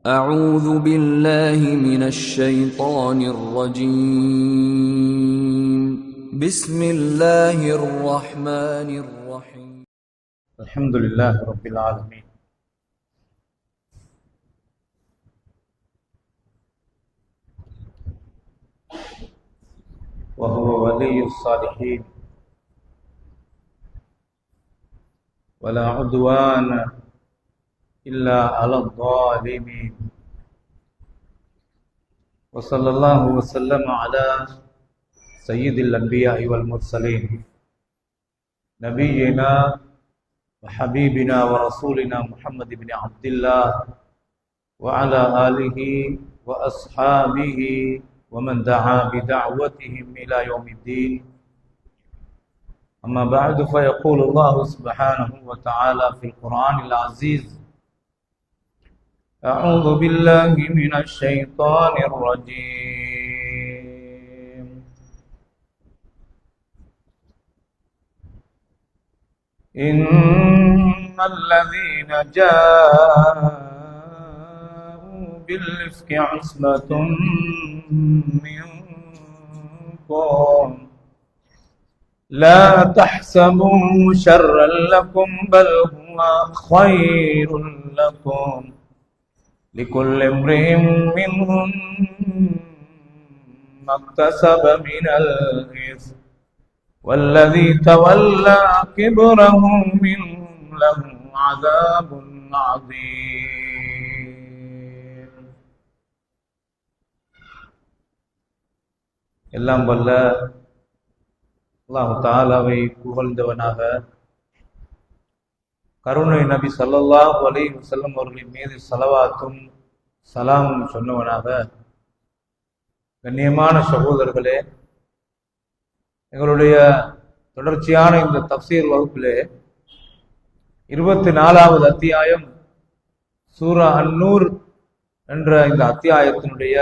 أعوذ بالله من الشيطان الرجيم بسم الله الرحمن الرحيم الحمد لله رب العالمين وهو ولي الصالحين ولا عدوان إلا على الظالمين وصلى الله وسلم على سيد الأنبياء والمرسلين نبينا وحبيبنا ورسولنا محمد بن عبد الله وعلى آله وأصحابه ومن دعا بدعوتهم إلى يوم الدين. أما بعد فيقول الله سبحانه وتعالى في القرآن العزيز: أعوذ بالله من الشيطان الرجيم إن الذين جاءوا بالإفك عصبة منكم لا تحسبوا شرا لكم بل هو خير لكم لكل امرئ منهم ما اكتسب من الإثم والذي تولى كبره منهم له عذاب عظيم. எல்லாம் வல்ல அல்லாஹ் தஆலாவை புகழ்ந்தவனாக கருணை நபி ஸல்லல்லாஹு அலைஹி வஸல்லம் அவர்களின் மீது ஸலவாத்தும் சலாமும் சொன்னவனாக, கண்ணியமான சகோதரர்களே, எங்களுடைய தொடர்ச்சியான இந்த தஃப்சீர் வகுப்பிலே 24வது அத்தியாயம் சூரா அன்-நூர் என்ற இந்த அத்தியாயத்தினுடைய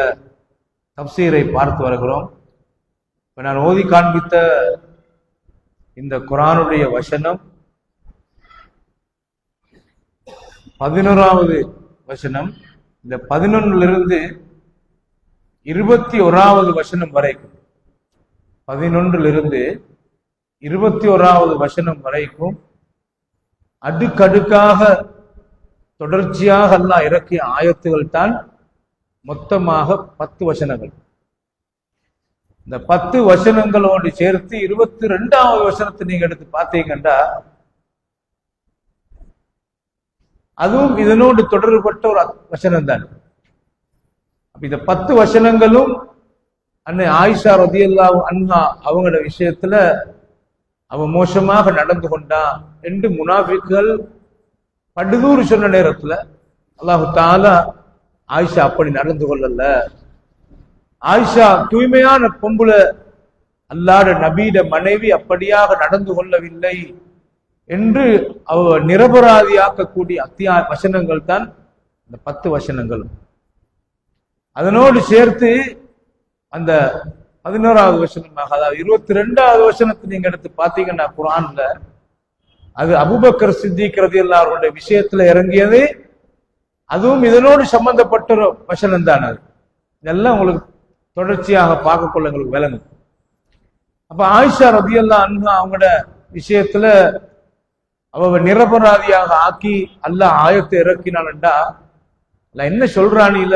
தஃப்சீரை பார்த்து வருகிறோம். இப்ப நான் ஓதி காண்பித்த இந்த குர்ஆனுடைய வசனம் 11வது வசனம். இந்த 11லிருந்து 21வது வசனம் வரைக்கும், 11லிருந்து 21வது வசனம் வரைக்கும் அடுக்கடுக்காக தொடர்ச்சியாக அல்லாஹ் இறக்கிய ஆயத்துகள் தான் மொத்தமாக 10 வசனங்கள். இந்த 10 வசனங்களோடு சேர்த்து 22வது வசனத்தை நீங்க எடுத்து பார்த்தீங்கன்னா அதுவும் இதனோடு தொடர்பட்ட ஒரு வசனம் தான். இந்த 10 வசனங்களும் அன்னை ஆயிஷா ரலியல்லாஹு அன்ஹா அவங்களோட விஷயத்துல அவ மோசமாக நடந்து கொண்டா என்று முனாஃபிக்குகள் படுதூறு சொன்ன நேரத்துல அல்லாஹு தஆலா ஆயிஷா அப்படி நடந்து கொள்ளல, ஆயிஷா தூய்மையான பொம்புல, அல்லாஹ்ட நபியிட மனைவி அப்படியாக நடந்து கொள்ளவில்லை என்று அவ நிரபராதியாக்கக்கூடிய வசனங்கள் தான் இந்த 10 வசனங்களும். அதனோடு சேர்த்து அந்த 11வது வசனமாக, அதாவது 22வது வசனத்தை நீங்க எடுத்து பார்த்தீங்கன்னா குர்ஆன்ல அது அபூபக்கர் சித்திக் ரலியல்லாஹு அன்ஹுடைய விஷயத்துல இறங்கியது. அதுவும் இதனோடு சம்பந்தப்பட்ட ஒரு வசனம் தான். அது இதெல்லாம் உங்களுக்கு தொடர்ச்சியாக பார்க்கக்குள்ள எங்களுக்கு விளங்கும். அப்ப ஆயிஷா ரலியல்லாஹு அன்ஹா அவங்களோட விஷயத்துல அவ நிரபராதியாக ஆக்கி அல்லாஹ் ஆயத்தை இறக்கினான்டா என்ன சொல்றானில,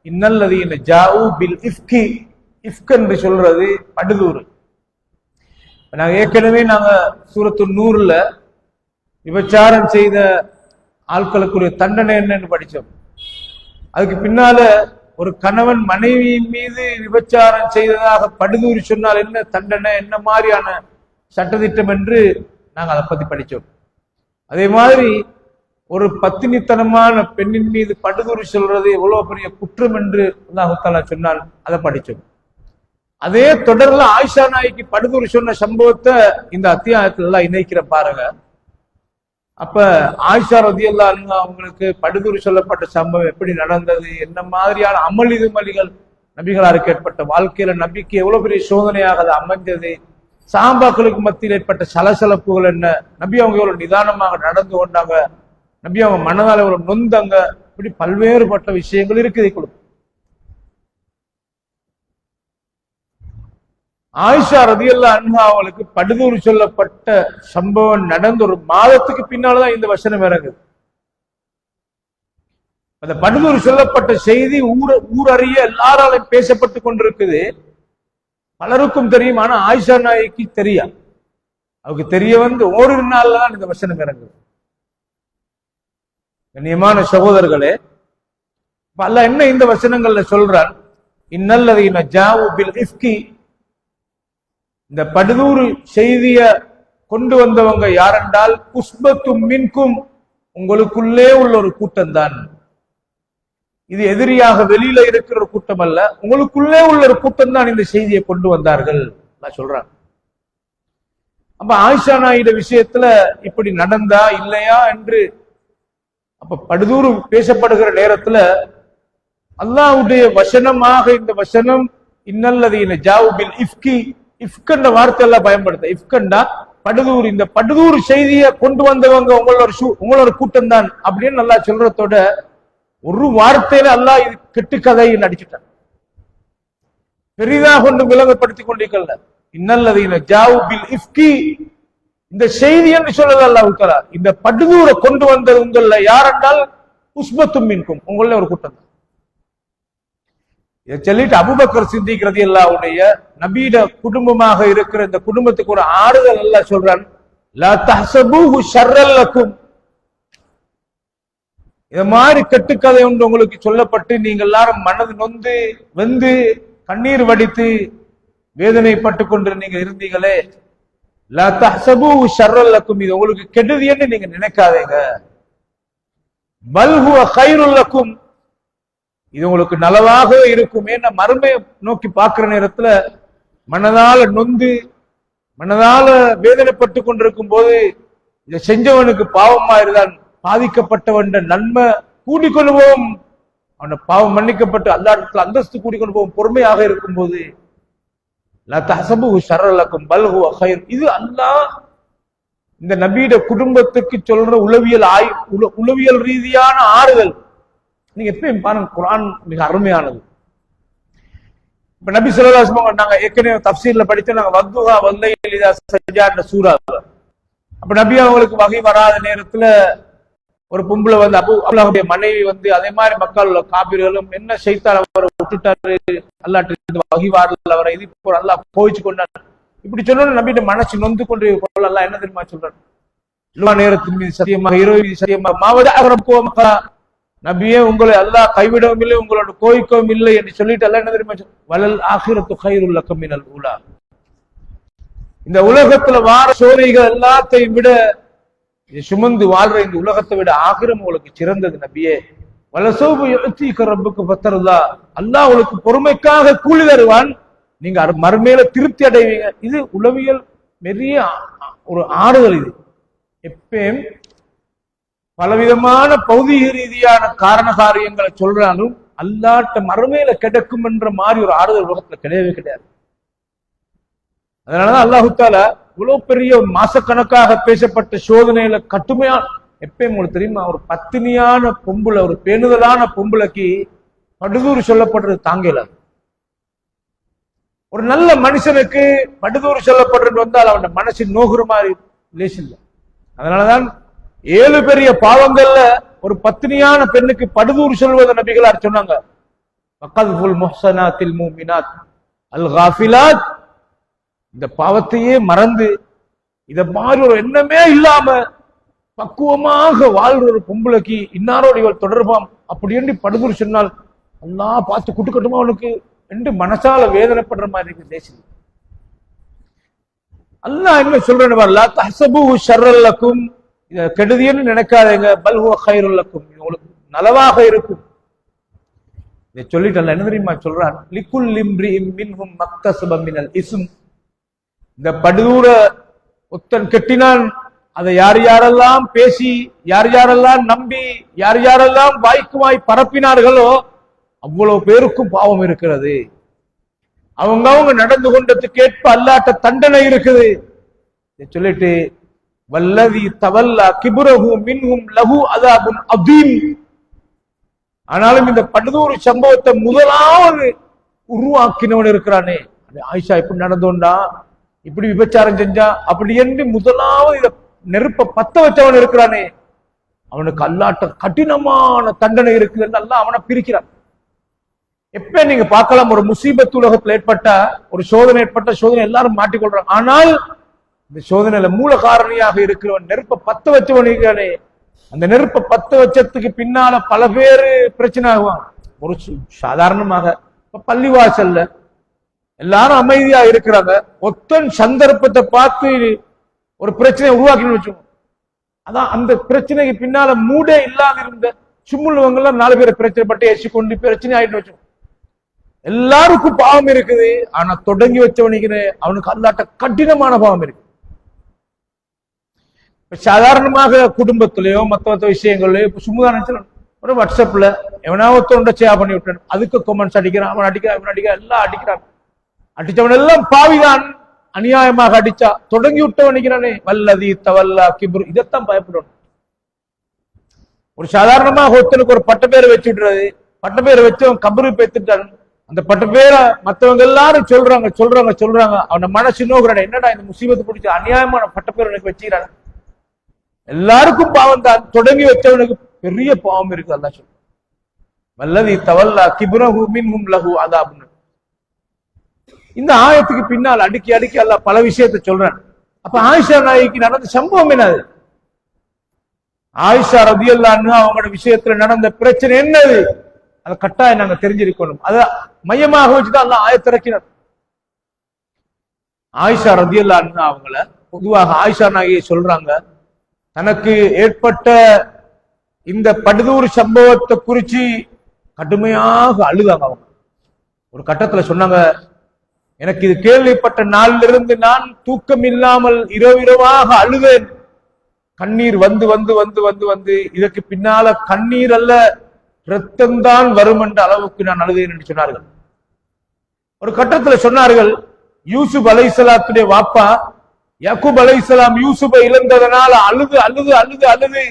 இன்னல்லதீன ஜாஊ பில் இஃப்கி, இஃப்க் என்று சொல்றது படுதூறு. நாங்க ஏற்கனவே சூரத்து நூறுல விபச்சாரம் செய்த ஆட்களுக்குரிய தண்டனை என்னன்னு படிச்சோம். அதுக்கு பின்னால ஒரு கணவன் மனைவியின் மீது விபச்சாரம் செய்ததாக படுதூறு சொன்னால் என்ன தண்டனை, என்ன மாதிரியான சட்டத்திட்டம் என்று நாங்க அதை பத்தி படிச்சோம். அதே மாதிரி ஒரு பத்தினித்தனமான பெண்ணின் மீது படுதூறு சொல்றது எவ்வளவு பெரிய குற்றம் என்று அல்லாஹ் தஆலா சொன்னால் அதை படிச்சோம். அதே தொடர்ல ஆயிஷா நாய்க்கு படுதூறு சொன்ன சம்பவத்தை இந்த அத்தியாயத்துல எல்லாம் இணைக்கிற பாருங்க. அப்ப ஆயிஷா ரலியல்லாஹு அன்ஹா அவங்களுக்கு படுதூறு சொல்லப்பட்ட சம்பவம் எப்படி நடந்தது, என்ன மாதிரியான அமளிதுமளிகள் நபிகளாருக்கு ஏற்பட்ட வாழ்க்கையில நபிக்கு எவ்வளவு பெரிய சோதனையாக அது அமைஞ்சது, சஹாபாக்களுக்கு மத்தியில் ஏற்பட்ட சலசலப்புகள் என்ன, நபி அவங்க எவ்வளவு நிதானமாக நடந்து கொண்டாங்க, நபி அவங்க மனதால எவ்வளவு நொந்தாங்க, இப்படி பல்வேறுபட்ட விஷயங்கள் இருக்குது. கொடுக்கும். ஆயிஷா ரலியல்லாஹு அன்ஹா அவளுக்கு படுதூறு சொல்லப்பட்ட சம்பவம் நடந்த ஒரு மாதத்துக்கு பின்னால்தான் இந்த வசனம் இறங்குது. அந்த படுதூறு சொல்லப்பட்ட செய்தி ஊரறிய எல்லாராலும் பேசப்பட்டு கொண்டிருக்குது. பலருக்கும் தெரியும், ஆனா ஆயிஷா நாய்க்கு தெரியா. அவருக்கு தெரிய வந்து ஓரிரு நாள்ல தான் இந்த வசனம் இறங்குது. கண்ணியமான சகோதரர்களே, அல்லாஹ் என்ன இந்த வசனங்கள்ல சொல்றான்? இன்னல்லதீன ஜாஉ பில் இஃப்கி, இந்த படுதூறு செய்திய கொண்டு வந்தவங்க யாரென்றால் உஸ்பத்தும் மின்கும், உங்களுக்குள்ளே உள்ள ஒரு கூட்டம் தான். இது எதிரியாக வெளியில இருக்கிற ஒரு கூட்டம் அல்ல, உங்களுக்குள்ளே உள்ள ஒரு கூட்டம் தான் இந்த செய்தியை கொண்டு வந்தார்கள் சொல்றாங்க. அப்ப ஆயிஷா நாயுட விஷயத்துல இப்படி நடந்தா இல்லையா என்று அப்ப படுதூறு பேசப்படுகிற நேரத்துல அல்லாஹ்வுடைய வசனமாக இந்த வசனம் இன்னல்லதீன ஜாஉ பில் இஃப்கி, இஃப்கண்ட வார்த்தை எல்லாம் பயன்படுத்த. இஃப்கண்டா படுதூறு, இந்த படுதூறு செய்தியை கொண்டு வந்தவங்க உங்களோட கூட்டம் தான் அப்படின்னு நல்லா சொல்றதோட ஒரு வார்த்தையில அல்லாஹ் இது கெட்டுக்கதையை நடிச்சுட்டான். பெரிதாக கொண்டு விளங்கப்படுத்திக் கொண்டிருக்கல. இன்னல்லதீன ஜாஉ பில் இஃப்கி, இந்த செய்தி என்று சொல்றது அல்லாஹ் தஆலா இந்த படுதூரை கொண்டு வந்தது உங்கள யாரென்றால் உஸ்பத்தும் மின்கும், உங்கள ஒரு கூட்டம் தான். இதை சொல்லிட்டு அபூபக்கர் சித்திக் ரலியல்லாஹுடைய நபியிட குடும்பமாக இருக்கிற இந்த குடும்பத்துக்கு ஒரு ஆறுதல் அல்லாஹ் சொல்றான். லா தஹ்சபூஹு ஷர்ரல் லக்கும், இது மாதிரி கட்டுக்கதை ஒன்று உங்களுக்கு சொல்லப்பட்டு நீங்க எல்லாரும் மனது நொந்து வெந்து கண்ணீர் வடித்து வேதனைப்பட்டு கொண்டு நீங்க இருந்தீங்களே, லா தஹ்சபூஹு ஷர்ரல் லக்கும், இது உங்களுக்கு கெடுதின்னு நீங்க நினைக்காதீங்க. பல் ஹுவ கைருல் லக்கும், இது உங்களுக்கு நலவாக இருக்கும். ஏன்னா மறுமையை நோக்கி பார்க்கிற நேரத்துல மனதால நொந்து மனதால வேதனைப்பட்டு கொண்டிருக்கும் போது இதை செஞ்சவனுக்கு பாவமா இருந்தான், பாதிக்கப்பட்டவன் நன்மை கூடிக்கொண்டு போவோம், அவன பாவம் மன்னிக்கப்பட்டு அல்லாஹ்விடத்தில் அந்தஸ்து கூடிக்கொண்டு போவோம் பொறுமையாக இருக்கும் போது லா தஹ்சபூஹு ஷர்ரல் லக்கும் பல் ஹுவ கைர், இது அல்லாஹ் இந்த நபியிட குடும்பத்துக்கு சொல்ற உளவியல் ரீதியான ஆறுதல். நீங்க எப்பயும் பாருங்க, குர்ஆன் மிக அருமையானது. இப்ப நபி ஸல்லல்லாஹு அலைஹி வஸல்லம் நாங்க ஏற்கனவே தஃப்சீர்ல படிச்சோம், நாங்க வத்துஹா வல்லைலி இதா சஜ்ஜான சூரா. அப்ப நபி அவங்களுக்கு வகை வராத நேரத்துல ஒரு பொம்பளை வந்து அபூலஹுடைய மனைவி வந்து அதே மாதிரி மக்கள் காபிர்களும் என்ன ஷைத்தான் அவரை விட்டுட்டாரு, அல்லாஹ்ட்ட வகை வரல அவரை இது போற அல்லாஹ் கோவிச்சு கொண்டார். இப்படி சொன்னோன்னு நபியிட மனசு நொந்து கொண்டு அல்லாஹ் என்ன தெரியுமா சொல்றாரு? நேரத்தின் மீது சத்தியமாக இரவு மீது சத்தியமாக மாவத அகரப்போமக்கா, நபியே உங்களை அல்லாஹ் கைவிடவும் இல்லை உங்களோட கோயிக்கவும் இல்லை என்று சொல்லிட்டு அல்லாஹ் என்ன தெரியுமா வலல் ஆகிரத்து கைருல் லக்கும் மினல் ஊலா, இந்த உலகத்துல வார சோதனைகள் எல்லாத்தையும் விட சுமந்து வாழ்ற இந்த உலகத்தை விட ஆகிரம் உங்களுக்கு சிறந்தது நபியே. வலசௌபு யுஅதீக ரப்புக ஃபதர்லா, அல்லாஹ் உங்களுக்கு பொறுமைக்காக கூலி தருவான், நீங்க மறுமையில திருப்தி அடைவீங்க. இது உளவியல் பெரிய ஒரு ஆறுதல். இது எப்பயும் பலவிதமான பௌதிக ரீதியான காரண காரியங்களை சொல்றாலும் அல்லாஹ்ட்ட மறுமையில கிடைக்கும் என்ற மாதிரி ஒரு ஆறுதல் உலகத்துல கிடையவே கிடையாது. அதனாலதான் அல்லாஹு தஆலா இவ்வளவு பெரிய மாசக்கணக்காக பேசப்பட்ட சோதனையில கட்டுமையா, எப்பயும் உங்களுக்கு தெரியுமா, ஒரு பத்தினியான பொம்புல ஒரு பேணுதலான பொம்புளைக்கு படுதூறு சொல்லப்படுறது தாங்கல. ஒரு நல்ல மனுஷனுக்கு படுதூறு சொல்லப்படுறது வந்தால் அவன் மனசு நோகுற மாதிரி லேஸ் இல்லை. அதனாலதான் 7 பெரிய பாவங்கள்ல ஒரு பத்தினியான பெண்ணுக்கு படுதூறு சொல்வதை நபிகளார் சொன்னாங்க. வகத்ஃபுல் முஹ்ஸனாத்தில் முஃமினாத் அல் காஃபிலாத், இந்த பாவத்தையே மறந்து இத மாதிரி ஒரு எண்ணமே இல்லாம பக்குவமாக வாழ்ற ஒரு பொம்பளைக்கு இன்னாரோடு இவள் தொடர்பாம் அப்படி என்று படுதூறு சொன்னால் அல்லாஹ் பார்த்து குட்டுக்கட்டுமா அவனுக்கு என்று மனசால வேதனைப்படுற மாதிரி இருக்கு தேசம். அல்லாஹ் என்ன சொல்றேன்னு லா தஹ்சபூஹு ஷர்ரல் லக்கும், இத கெடுதின்னு நினைக்காதீங்க, பல் ஹுவ கைருல் லக்கும், இது உங்களுக்கு நலவாக இருக்கும். இதை சொல்லிட்டு அல்லாஹ் என்ன தெரியுமா சொல்றான்? லிகுல் இம்ரிஇம் மின்ஹும் மக்தஸப மினல் இஸ்ம், இந்த படுதூர ஒத்தன் கெட்டினான், அதை யார் யாரெல்லாம் பேசி யார் யாரெல்லாம் நம்பி யார் யாரெல்லாம் வாய்க்கு வாய் பரப்பினார்களோ அவ்வளவு பேருக்கும் பாவம் இருக்கிறது. அவங்க நடந்து கொண்டதுக்கு ஏற்ப அல்லாஹ்ட்ட தண்டனை இருக்குது. சொல்லிட்டு வல்லதி தவல்லா கிபுரஹு மின்ஹும் லஹு அஸாபுன் அதீம், ஆனாலும் இந்த படுதூறு சம்பவத்தை முதலாவது உருவாக்கினவன் இருக்கிறானே, ஆயிஷா இப்படி நடந்தோண்டா, இப்படி விபச்சாரம் செஞ்சா அப்படி என்று முதலாவது இத நெருப்ப பத்த வச்சவன் இருக்கிறானே, அவனுக்கு அல்லாட்ட கடினமான தண்டனை இருக்குது அல்லாஹ் அவனை பிரிக்கிறான். எப்ப நீங்க பார்க்கலாம், ஒரு முசீபத் உலகத்துல ஏற்பட்ட ஒரு சோதனை ஏற்பட்ட சோதனை எல்லாரும் மாட்டிக்கொள்றாங்க. ஆனால் இந்த சோதனையில மூல காரணியாக இருக்கிறவன் நெருப்ப பத்த வச்சவன் இருக்கிறானே, அந்த நெருப்ப பத்த வச்சதுக்கு பின்னால பல பேரு பிரச்சனை ஆகுவாங்க. ஒரு சாதாரணமாக பள்ளிவாசல்ல எல்லாரும் அமைதியா இருக்கிறாங்க, ஒத்தன் சந்தர்ப்பத்தை பார்த்து ஒரு பிரச்சனையை உருவாக்கின்னு வச்சோம். அதான் அந்த பிரச்சனைக்கு பின்னால மூடே இல்லாத இருந்த சும்முள்ளவங்க எல்லாம் 4 பேரை பிரச்சனை பட்டு ஏசி கொண்டு பிரச்சனை ஆயிட்டு வச்சோம். எல்லாருக்கும் பாவம் இருக்குது, ஆனா தொடங்கி வச்சவனுக்கு அவனுக்கு அல்லாட்ட கடினமான பாவம் இருக்கு. சாதாரணமாக குடும்பத்திலேயோ மத்த விஷயங்கள்லயோ இப்ப சும்மா ஒரு வாட்ஸ்அப்ல எவனாவத்தோண்ட சேவ் பண்ணி விட்டான், அதுக்கு கொமெண்ட்ஸ் அடிக்கிறான், அவன் அடிக்கிறான், இவன் அடிக்கிறான், எல்லாம் அடிக்கிறான். அடிச்சவன் எல்லாம் பாவிதான், அநியாயமாக அடிச்சா தொடங்கி விட்டவனிக்கிறானே வல்லதி தவல்லா கிப்ரு, இதைத்தான் பயப்படணும். ஒரு சாதாரணமாக ஒருத்தனுக்கு ஒரு பட்ட பேரை வச்சு விடுறது, பட்ட பேரை வச்சு அவன் கபரு பேத்துட்டான், அந்த பட்ட பேரை மற்றவங்க எல்லாரும் சொல்றாங்க சொல்றாங்க சொல்றாங்க, அவன மனசு நோக்குறான், என்னடா இந்த முசீபத்து பிடிச்ச அநியாயமான பட்ட பேர் எனக்கு வச்சுக்கிறான். எல்லாருக்கும் பாவம் தான், தொடங்கி வச்சவனுக்கு பெரிய பாவம் இருக்கு. அல்லாஹ் சொல்றான் வல்லதி தவல்லா கிப்ரஹு மின்ஹும் லஹு அதாபுன். இந்த ஆயத்துக்கு பின்னால் அடுக்கி அடுக்கி அல்லாஹ் பல விஷயத்தை சொல்றான். அப்ப ஆயிஷா நாய்க்கு நடந்த சம்பவம் என்னது? ஆயிஷா ரலியல்லாஹு அன்ஹா அவங்களோட விஷயத்துல நடந்த பிரச்சனை என்னது? அதை கட்டாயம் நாங்க தெரிஞ்சிருக்கணும். அத மையமாக வச்சுதான் அல்லாஹ் ஆயத்திறக்கினார். ஆயிஷா ரலியல்லாஹு அன்ஹா அவங்கள பொதுவாக ஆயிஷா நாயை சொல்றாங்க, தனக்கு ஏற்பட்ட இந்த படுதூர் சம்பவத்தை குறிச்சு கடுமையாக அழுதாங்க. அவங்க ஒரு கட்டத்துல சொன்னாங்க, எனக்கு இது கேள்விப்பட்ட நாளிலிருந்து இருந்து நான் தூக்கம் இல்லாமல் இரவாக அழுவேன், கண்ணீர் வந்து வந்து வந்து வந்து வந்து இதற்கு பின்னால கண்ணீர் அல்ல ரத்தம்தான் வரும் என்ற அளவுக்கு நான் அழுதேன் என்று சொன்னார்கள். ஒரு கட்டத்துல சொன்னார்கள், யூசுப் அலைஹிஸ்ஸலாத்துடைய வாப்பா யாக்கூப் அலைஹிஸ்ஸலாம் யூசுபை இழந்ததனால அழுது அழுது அழுது அழுது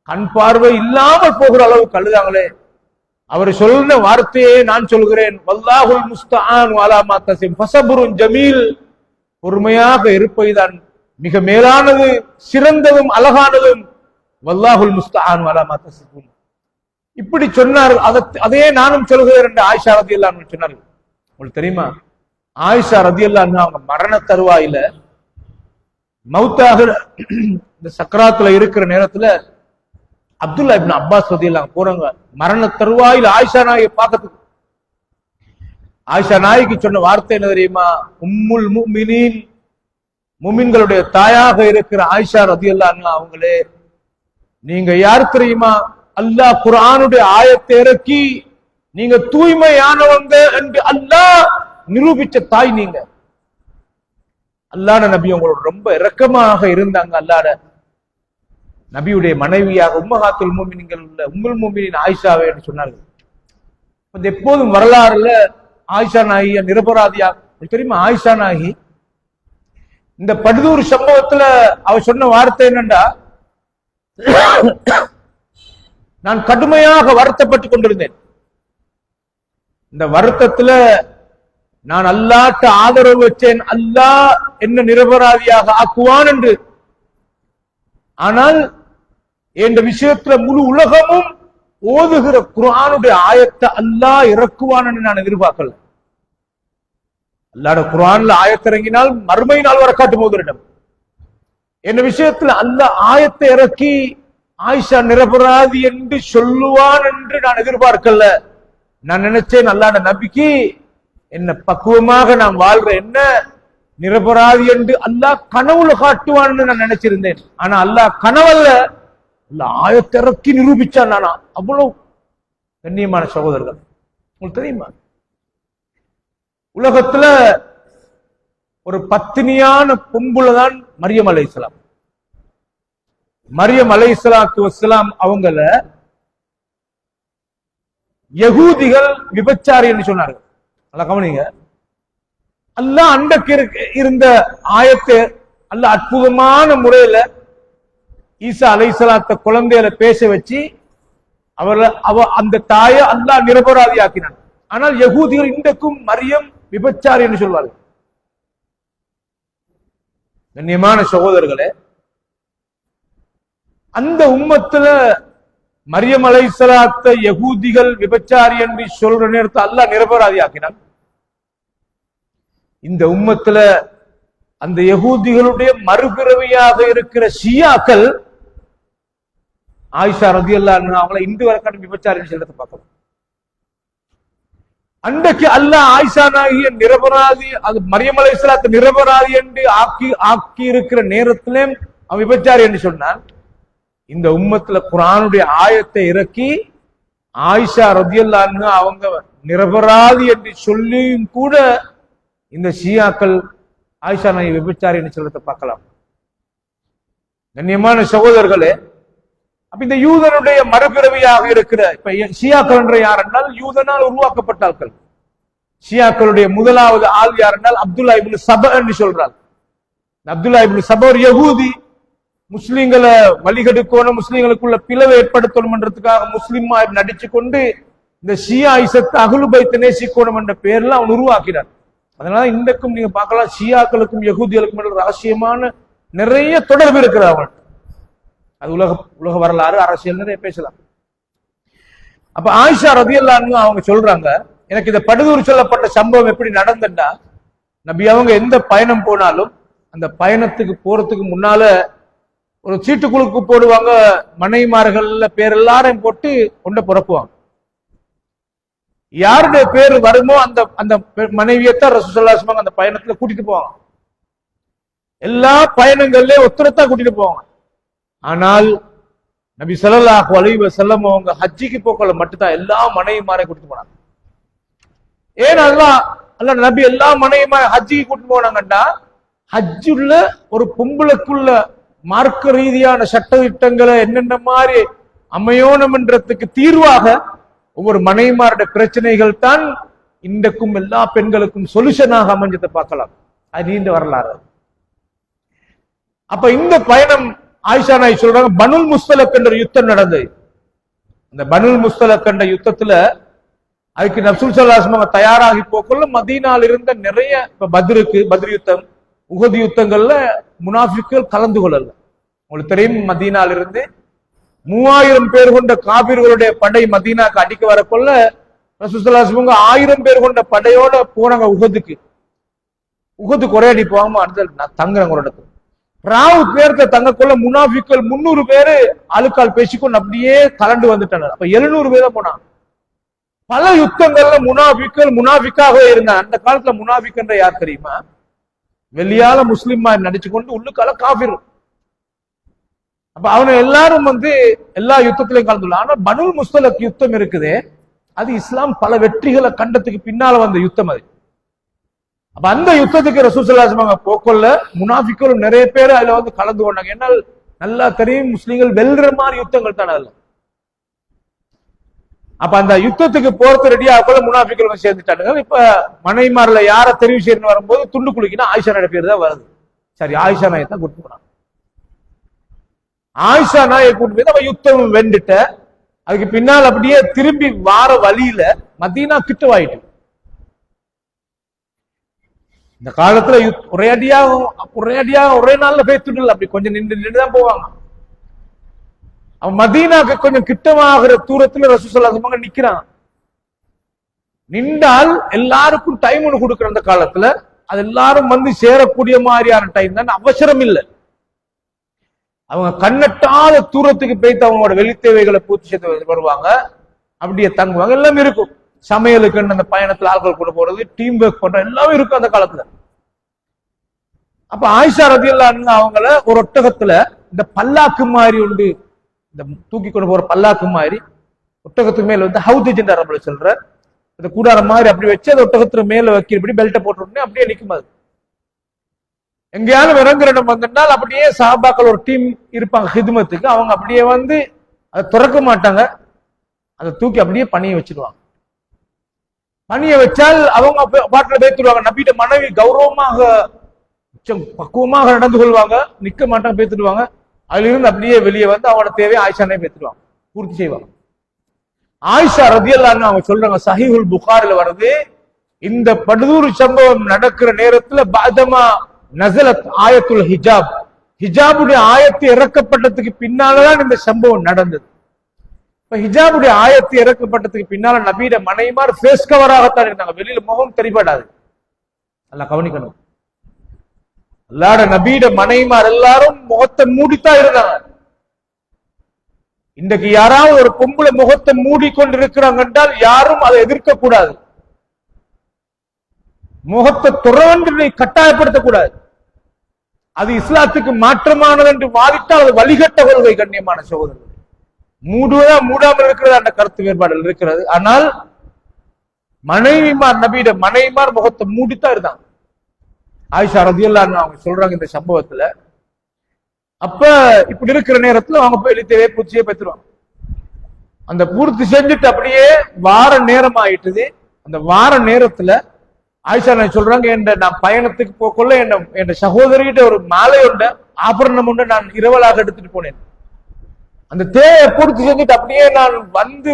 கண் பார்வை இல்லாமல் போகிற அளவுக்கு அழுதாங்களே. அவர் சொன்ன வார்த்தையே நான் சொல்கிறேன், வல்லாஹுல் முஸ்தஆன் அலா மா தஸிம் ஃபஸப்ருன் ஜமீல், பொறுமையாக இருப்பதுதான் மிக மேலானது, சிறந்ததும் அழகானதும். வல்லாஹுல் முஸ்தஆன் அலா மா தஸிம் இப்படி சொன்னார். அதே நானும் சொல்கிறேன் என்று ஆயிஷா ரலியல்லாஹு அன்ஹா சொன்னார்கள். உங்களுக்கு தெரியுமா, ஆயிஷா ரலியல்லாஹு அன்ஹா அவங்க மரண தருவாயில மௌத்தாக இந்த சக்கராத்துல இருக்கிற நேரத்துல அப்துல்லா இப்னு அப்பாஸ் ரலியல்லாஹு போறாங்க மரண தருவாயில் ஆயிஷா நாயை பார்க்கறதுக்கு. ஆயிஷா நாய்க்கு சொன்ன வார்த்தை என்ன தெரியுமா? உம்முல் முஃமினீன், முஃமின்களுடைய தாயாக இருக்கிற ஆயிஷா ரலியல்லாஹு அன்ஹா அவங்களே, நீங்க யார் தெரியுமா? அல்லாஹ் குர்ஆனுடைய ஆயத்தை இறக்கி நீங்க தூய்மையானவங்க என்று அல்லாஹ் நிரூபிச்ச தாய் நீங்க. அல்லாஹ்வுடைய நபி உங்களோட ரொம்ப இரக்கமாக இருந்தாங்க. அல்லாஹ்வுடைய நபியுடைய மனைவியாக உம்மஹாத்துல் முஃமினீன்கள் உள்ள உம்முல் முஃமினீன் ஆயிஷாவே என்று சொன்னார்கள். எப்போதும் வரலாறுல ஆயிஷா நாயி நிரபராதியா தெரியுமா? ஆயிஷா நாயி இந்த படுதூர் சம்பவத்துல அவ சொன்ன வார்த்தை என்னண்டா, நான் கடுமையாக வருத்தப்பட்டு கொண்டிருந்தேன், இந்த வருத்தத்துல நான் அல்லாஹ்ட்ட ஆதரவு வச்சேன், அல்லாஹ் என்ன நிரபராதியாக ஆக்குவான் என்று. ஆனால் என்ற விஷயத்துல முழு உலகமும் ஓதுகிற குர்ஆனுடைய ஆயத்தை அல்லாஹ் இறக்குவான் என்று நான் எதிர்பார்க்கல. அல்லாஹ்வுடைய குர்ஆன்ல ஆயத்திறங்கினால் மறுமை நாள் வரை காட்டும் போதுரிடம் என்ற விஷயத்துல அல்லாஹ் ஆயத்தை இறக்கி ஆயிஷா நிரபராதி என்று சொல்லுவான் என்று நான் எதிர்பார்க்கல. நான் நினைச்சேன் அல்லாஹ்வுடைய நபிக்கு என்ன பக்குவமாக நான் வாழ்ற என்ன நிரபராதி என்று அல்லாஹ் கனவுல காட்டுவான்னு நான் நினைச்சிருந்தேன். ஆனா அல்லாஹ் கனவல்ல, ஆயத்திறக்கி நிரூபிச்சான். நானா அவ்வளவு கண்ணியமான சகோதரர்கள், உங்களுக்கு தெரியுமா, உலகத்துல ஒரு பத்தினியான பொம்புலதான் மரியம் அலைஹிஸ்ஸலாம். மரியம் அலைஹிஸ்ஸலாத்து வஸ்ஸலாம் அவங்கள யகூதிகள் விபச்சாரி என்று சொன்னார்கள். நல்லா கவனிங்க, அல்லாஹ் அன்றைக்கு இருந்த ஆயத்தை அல்லாஹ் அற்புதமான முறையில ஈசா அலைஹிஸ்ஸலாத்த குழந்தையில பேச வச்சு அந்த தாயை அல்லாஹ் நிரபராதி ஆக்கினான். ஆனால் யகூதிகள் இன்றைக்கும் மரியம் விபச்சாரி என்று சொல்வார்கள். கண்ணியமான சகோதரர்களே, அந்த உம்மத்துல மரியம் அலைஹிஸ்ஸலாத்தை யகூதிகள் விபச்சாரி என்று சொல்ற நேரத்தை அல்லாஹ் நிரபராதி ஆக்கினான். இந்த உம்மத்துல அந்த யகூதிகளுடைய மறுபிறவியாக இருக்கிற ஷியாக்கள் ஆயிஷா ரலியல்லாஹு அன்ஹா அவங்களை இன்று வரைக்கும் விபச்சாரின்னு சொல்றதை பார்க்கலாம். அன்றைக்கு அல்லாஹ் ஆயிஷா நாகிய நிரபராதி, அது மரியம் அலைஹிஸ்ஸலாத்தை நிரபராதி என்று ஆக்கி இருக்கிற நேரத்திலே அவன் விபச்சாரி என்று சொன்னான். இந்த உம்மத்துல குர்ஆனுடைய ஆயத்தை இறக்கி ஆயிஷா ரலியல்லாஹு அன்ஹா அவங்க நிரபராதி என்று சொல்லியும் கூட இந்த ஷியாக்கள் ஆயிஷா நாயகி விபச்சாரி என்று சொல்றதை பார்க்கலாம். கண்ணியமான சகோதரர்களே, அப்ப இந்த யூதனுடைய மறுபிறவியாக இருக்கிற இப்ப ஷியாக்கள் என்ற யார் என்றால் யூதனால் உருவாக்கப்பட்ட ஆட்கள். ஷியாக்களுடைய முதலாவது ஆள் யார் என்றால் அப்துல்லா இப்னு சபா என்று சொல்றாங்க. அப்துல்லா இப்னு சபா ஒரு யகூதி. முஸ்லிம்களை வழிகெடுக்கணும், முஸ்லிம்களுக்குள்ள பிளவை ஏற்படுத்தணும் என்றதுக்காக முஸ்லிமா நடிச்சு கொண்டு இந்த ஷியா இசத்தை அஹ்லு பைத்தை நேசிக்கணும் என்ற பெயர்ல அவன் உருவாக்கினான். அதனால இன்றைக்கும் நீங்க பார்க்கலாம், ஷியாக்களுக்கும் யகூதிகளுக்கும் ரகசியமான நிறைய தொடர்பு இருக்கிறது அவங்கள்ட்ட. அது உலக வரலாறு, அரசியல் நிறைய பேசலாம். அப்ப ஆயிஷா ரலியல்லாஹு அன்ஹா அவங்க சொல்றாங்க, எனக்கு இந்த படுதூர் சொல்லப்பட்ட சம்பவம் எப்படி நடந்தா, நபி அவங்க எந்த பயணம் போனாலும் அந்த பயணத்துக்கு போறதுக்கு முன்னால ஒரு சீட்டுக்குழுக்கு போடுவாங்க, மனைவிமார்கள்ல பேர் எல்லாரையும் போட்டு கொண்டு புறப்புவாங்க. யாருடைய பேர் வருமோ அந்த அந்த மனைவியத்தான் ரசூலுல்லாஹி ஸல்லல்லாஹு அலைஹி வஸல்லம் அந்த பயணத்துல கூட்டிட்டு போவாங்க. எல்லா பயணங்கள்லயும் ஒத்துரத்தா கூட்டிட்டு போவாங்க. ஆனால் நபி ஸல்லல்லாஹு அலைஹி வஸல்லம் அவங்க ஹஜ்ஜிக்கு போக்கல மட்டும்தான் எல்லா மனைவிமாரையும் கூட்டிட்டு போனாங்க. ஏன் அல்லாஹ் நபி எல்லா மனைவிமாரை ஹஜ்ஜிக்கு கூட்டிட்டு போனாங்கண்டா, ஹஜ்ஜுள்ள ஒரு பொம்பளைக்குள்ள மார்க்க ரீதியான சட்ட திட்டங்களை என்னென்ன மாதிரி அமையோனம்ன்றதுக்கு தீர்வாக ஒவ்வொரு மனைவிமாருடைய பிரச்சனைகள் தான் இன்றைக்கும் எல்லா பெண்களுக்கும் சொல்யூஷனாக அமைஞ்சதை பார்க்கலாம். அது நீண்ட வரலாறு. அப்ப இந்த பயணம் ஆயிஷா நாயகி சொல்றாங்க, பனுல் முஸ்தலக் என்ற யுத்தம் நடந்தது. இந்த பனுல் முஸ்தலக் என்ற யுத்தத்துல அதுக்கு ரசூல் ஸல்லல்லாஹு அலைஹி வஸல்லம் தயாராகி போக்குள்ள மதீனால இருந்த நிறைய பத்ர் யுத்தம், உஹது யுத்தங்கள்ல முனாஃபிக்குகள் கலந்து கொள்ளல. உங்களுக்கு தெரியும், மதீனால இருந்து 3000 பேர் கொண்ட காபிர்களுடைய படை மதீனாக்கு அடிக்க வரக்குள்ள ரசூல் ஸல்லல்லாஹு அலைஹி வஸல்லம் 1000 பேர் கொண்ட படையோட போனாங்க உஹதுக்கு. உஹதுக்கு ஒரே அடி போகாம அடுத்த தங்குறாங்க ஒரு இடத்துல. ராவு பேர்த்த தங்கக்குள்ள முனாஃபிக்குகள் 300 பேரு ஆளுக்கால் பேசிக்கொண்டு அப்படியே கலண்டு வந்துட்டாங்க. அப்ப 700 பேர் தான் போனாங்க. பல யுத்தங்கள்ல முனாஃபிக்குகள் முனாஃபிக்காகவே இருந்தாங்க. அந்த காலத்துல முனாஃபிக்ன்ற யார் தெரியுமா? வெளியால முஸ்லிமா நடிச்சு கொண்டு உள்ளுக்கால காபிர். அப்ப அவனை எல்லாரும் எல்லா யுத்தத்திலையும் கலந்துள்ள. ஆனா பனுல் முஸ்தலக் யுத்தம் இருக்குதே, அது இஸ்லாம் பல வெற்றிகளை கண்டத்துக்கு பின்னால வந்த யுத்தம் அது. அப்ப அந்த யுத்தத்துக்கு ரசூல் ஸல்லல்லாஹு அலைஹி வஸல்லம் போக்கொள்ள முனாஃபிக்குகள் நிறைய பேர் அதுல கலந்து கொண்டாங்க. ஏன்னா நல்லா தெரியும், முஸ்லிம்கள் வெல்ற மாதிரி யுத்தங்கள் தானே அதுல. அப்ப அந்த யுத்தத்துக்கு போறது ரெடியா போல முனாஃபிக்குகள் சேர்ந்துட்டாங்க. இப்ப மனைவிமார்ல யார தெரிவு செய்யணும் வரும்போது துண்டு குளிக்கினா ஆயிஷா நாயகி பேர் தான் வருது. சரி, ஆயிஷா நாயகி தான் கூட்டு போனாங்க. ஆயிஷா நாயகி கூட்டு போய் அவ யுத்தம் வெண்டுட்ட. அதுக்கு பின்னால் அப்படியே திரும்பி வார வழியில மதீனா கிட்டவாயிட்டு. இந்த காலத்துல ஒரே ஒரே நாள்ல பேத்துடல, அப்படி கொஞ்சம் நின்றுதான் போவாங்க. அவன் மதீனாக்கு கொஞ்சம் கிட்டமாகிற தூரத்துல ரசூல் ஸல்லல்லாஹு அலைஹி வஸல்லம் நிக்கிறான். நின்றால் எல்லாருக்கும் டைம் ஒன்று கொடுக்குற அந்த காலத்துல, அது எல்லாரும் சேரக்கூடிய மாதிரியான டைம் தான், அவசரம் இல்லை. அவங்க கண்ணட்டாத தூரத்துக்கு போய்த்து அவங்களோட வெளி தேவைகளை பூர்த்தி செய்து வருவாங்க, அப்படியே தங்குவாங்க, எல்லாம் இருக்கும். சமையலுக்கு அந்த பயணத்துல ஆட்கள் கொண்டு போறது, டீம் ஒர்க் பண்ற எல்லாமே இருக்கும் அந்த காலத்துல. அப்ப ஆயிஷா ரலியல்லாஹு அன்ஹா அவங்கள ஒரு ஒட்டகத்துல இந்த பல்லாக்கு மாதிரி உண்டு, இந்த தூக்கி கொண்டு போற பல்லாக்கு மாதிரி ஒட்டகத்துக்கு மேல ஹவுதிஜ் என்ற அரபுல சொல்ற இந்த கூடாரம் மாதிரி அப்படி வச்சு அந்த ஒட்டகத்துல மேல வைக்கிறபடி பெல்ட்டை போட்டு உடனே அப்படியே நிக்கும். அது எங்கேயாலும் இறங்குற இடம் வந்தால் அப்படியே சஹாபாக்கள் ஒரு டீம் இருப்பாங்க ஹிதுமத்துக்கு, அவங்க அப்படியே அதை திறக்க மாட்டாங்க, அதை தூக்கி அப்படியே பணியை வச்சிருவாங்க. பணியை வச்சால் அவங்க பாட்டில் பேத்துடுவாங்க. நபிட்ட மனைவி கௌரவமாக பக்குவமாக நடந்து கொள்வாங்க, நிக்க மாட்டாங்க, பேத்துடுவாங்க. அதுல இருந்து அப்படியே வெளியே அவங்களோட தேவையை ஆயிஷானே பேத்துடுவாங்க, பூர்த்தி செய்வாங்க. ஆயிஷா ரதியல்லாஹு அன்ஹா அவங்க சொல்றாங்க, சஹீஹுல் புகாரில வருது, இந்த படுதூர் சம்பவம் நடக்கிற நேரத்துல பாதமா நஸலத் ஆயத்துல் ஹிஜாப், ஹிஜாபுடைய ஆயத்து இறக்கப்பட்டதுக்கு பின்னாலதான் இந்த சம்பவம் நடந்தது. இப்ப ஹிஜாபுடைய ஆயத்து இறக்கப்பட்டதுக்கு பின்னால நபியோட மனைவிமார் ஃபேஸ் கவராகத்தான் இருந்தாங்க, வெளியில முகம் தெரிபடாது. நல்லா கவனிக்கணும், அல்லாஹ்வுடைய நபியோட மனைவிமார் எல்லாரும் முகத்தை மூடித்தான் இருந்தாங்க. இன்றைக்கு யாராவது ஒரு பொம்பளை முகத்தை மூடிக்கொண்டிருக்கிறாங்க என்றால் யாரும் அதை எதிர்க்க கூடாது, முகத்தை துறவென்று கட்டாயப்படுத்தக்கூடாது. அது இஸ்லாத்துக்கு மாற்றமானது என்று வாதிட்டால் அது வழிகட்ட கொள்கை. கண்ணியமான சகோதரர்கள், மூடுவதா மூடாமல் இருக்கிறது அந்த கருத்து வேறுபாடுகள் இருக்கிறது. ஆனால் மனைவிமார், நபியோட மனைவிமார் முகத்தை மூடித்தான் இருந்தாங்க. ஆயிஷா ரலியல்லாஹு அன்ஹா அவங்க சொல்றாங்க இந்த சம்பவத்துல, அப்ப இப்படி இருக்கிற நேரத்துல அவங்க போய் எழுத்தவே பூச்சியே பெற்றுருவாங்க. அந்த பூர்த்தி செஞ்சுட்டு அப்படியே வார நேரம் ஆயிட்டுது. அந்த வார நேரத்துல ஆயிஷா நான் சொல்றாங்க, நான் பயணத்துக்கு போக்குள்ள என் சகோதரிகிட்ட ஒரு மாலை உண்ட ஆபரணம் உண்டு நான் இரவலாக எடுத்துட்டு போனேன். அந்த தேவையை பூர்த்தி செஞ்சுட்டு அப்படியே நான் வந்து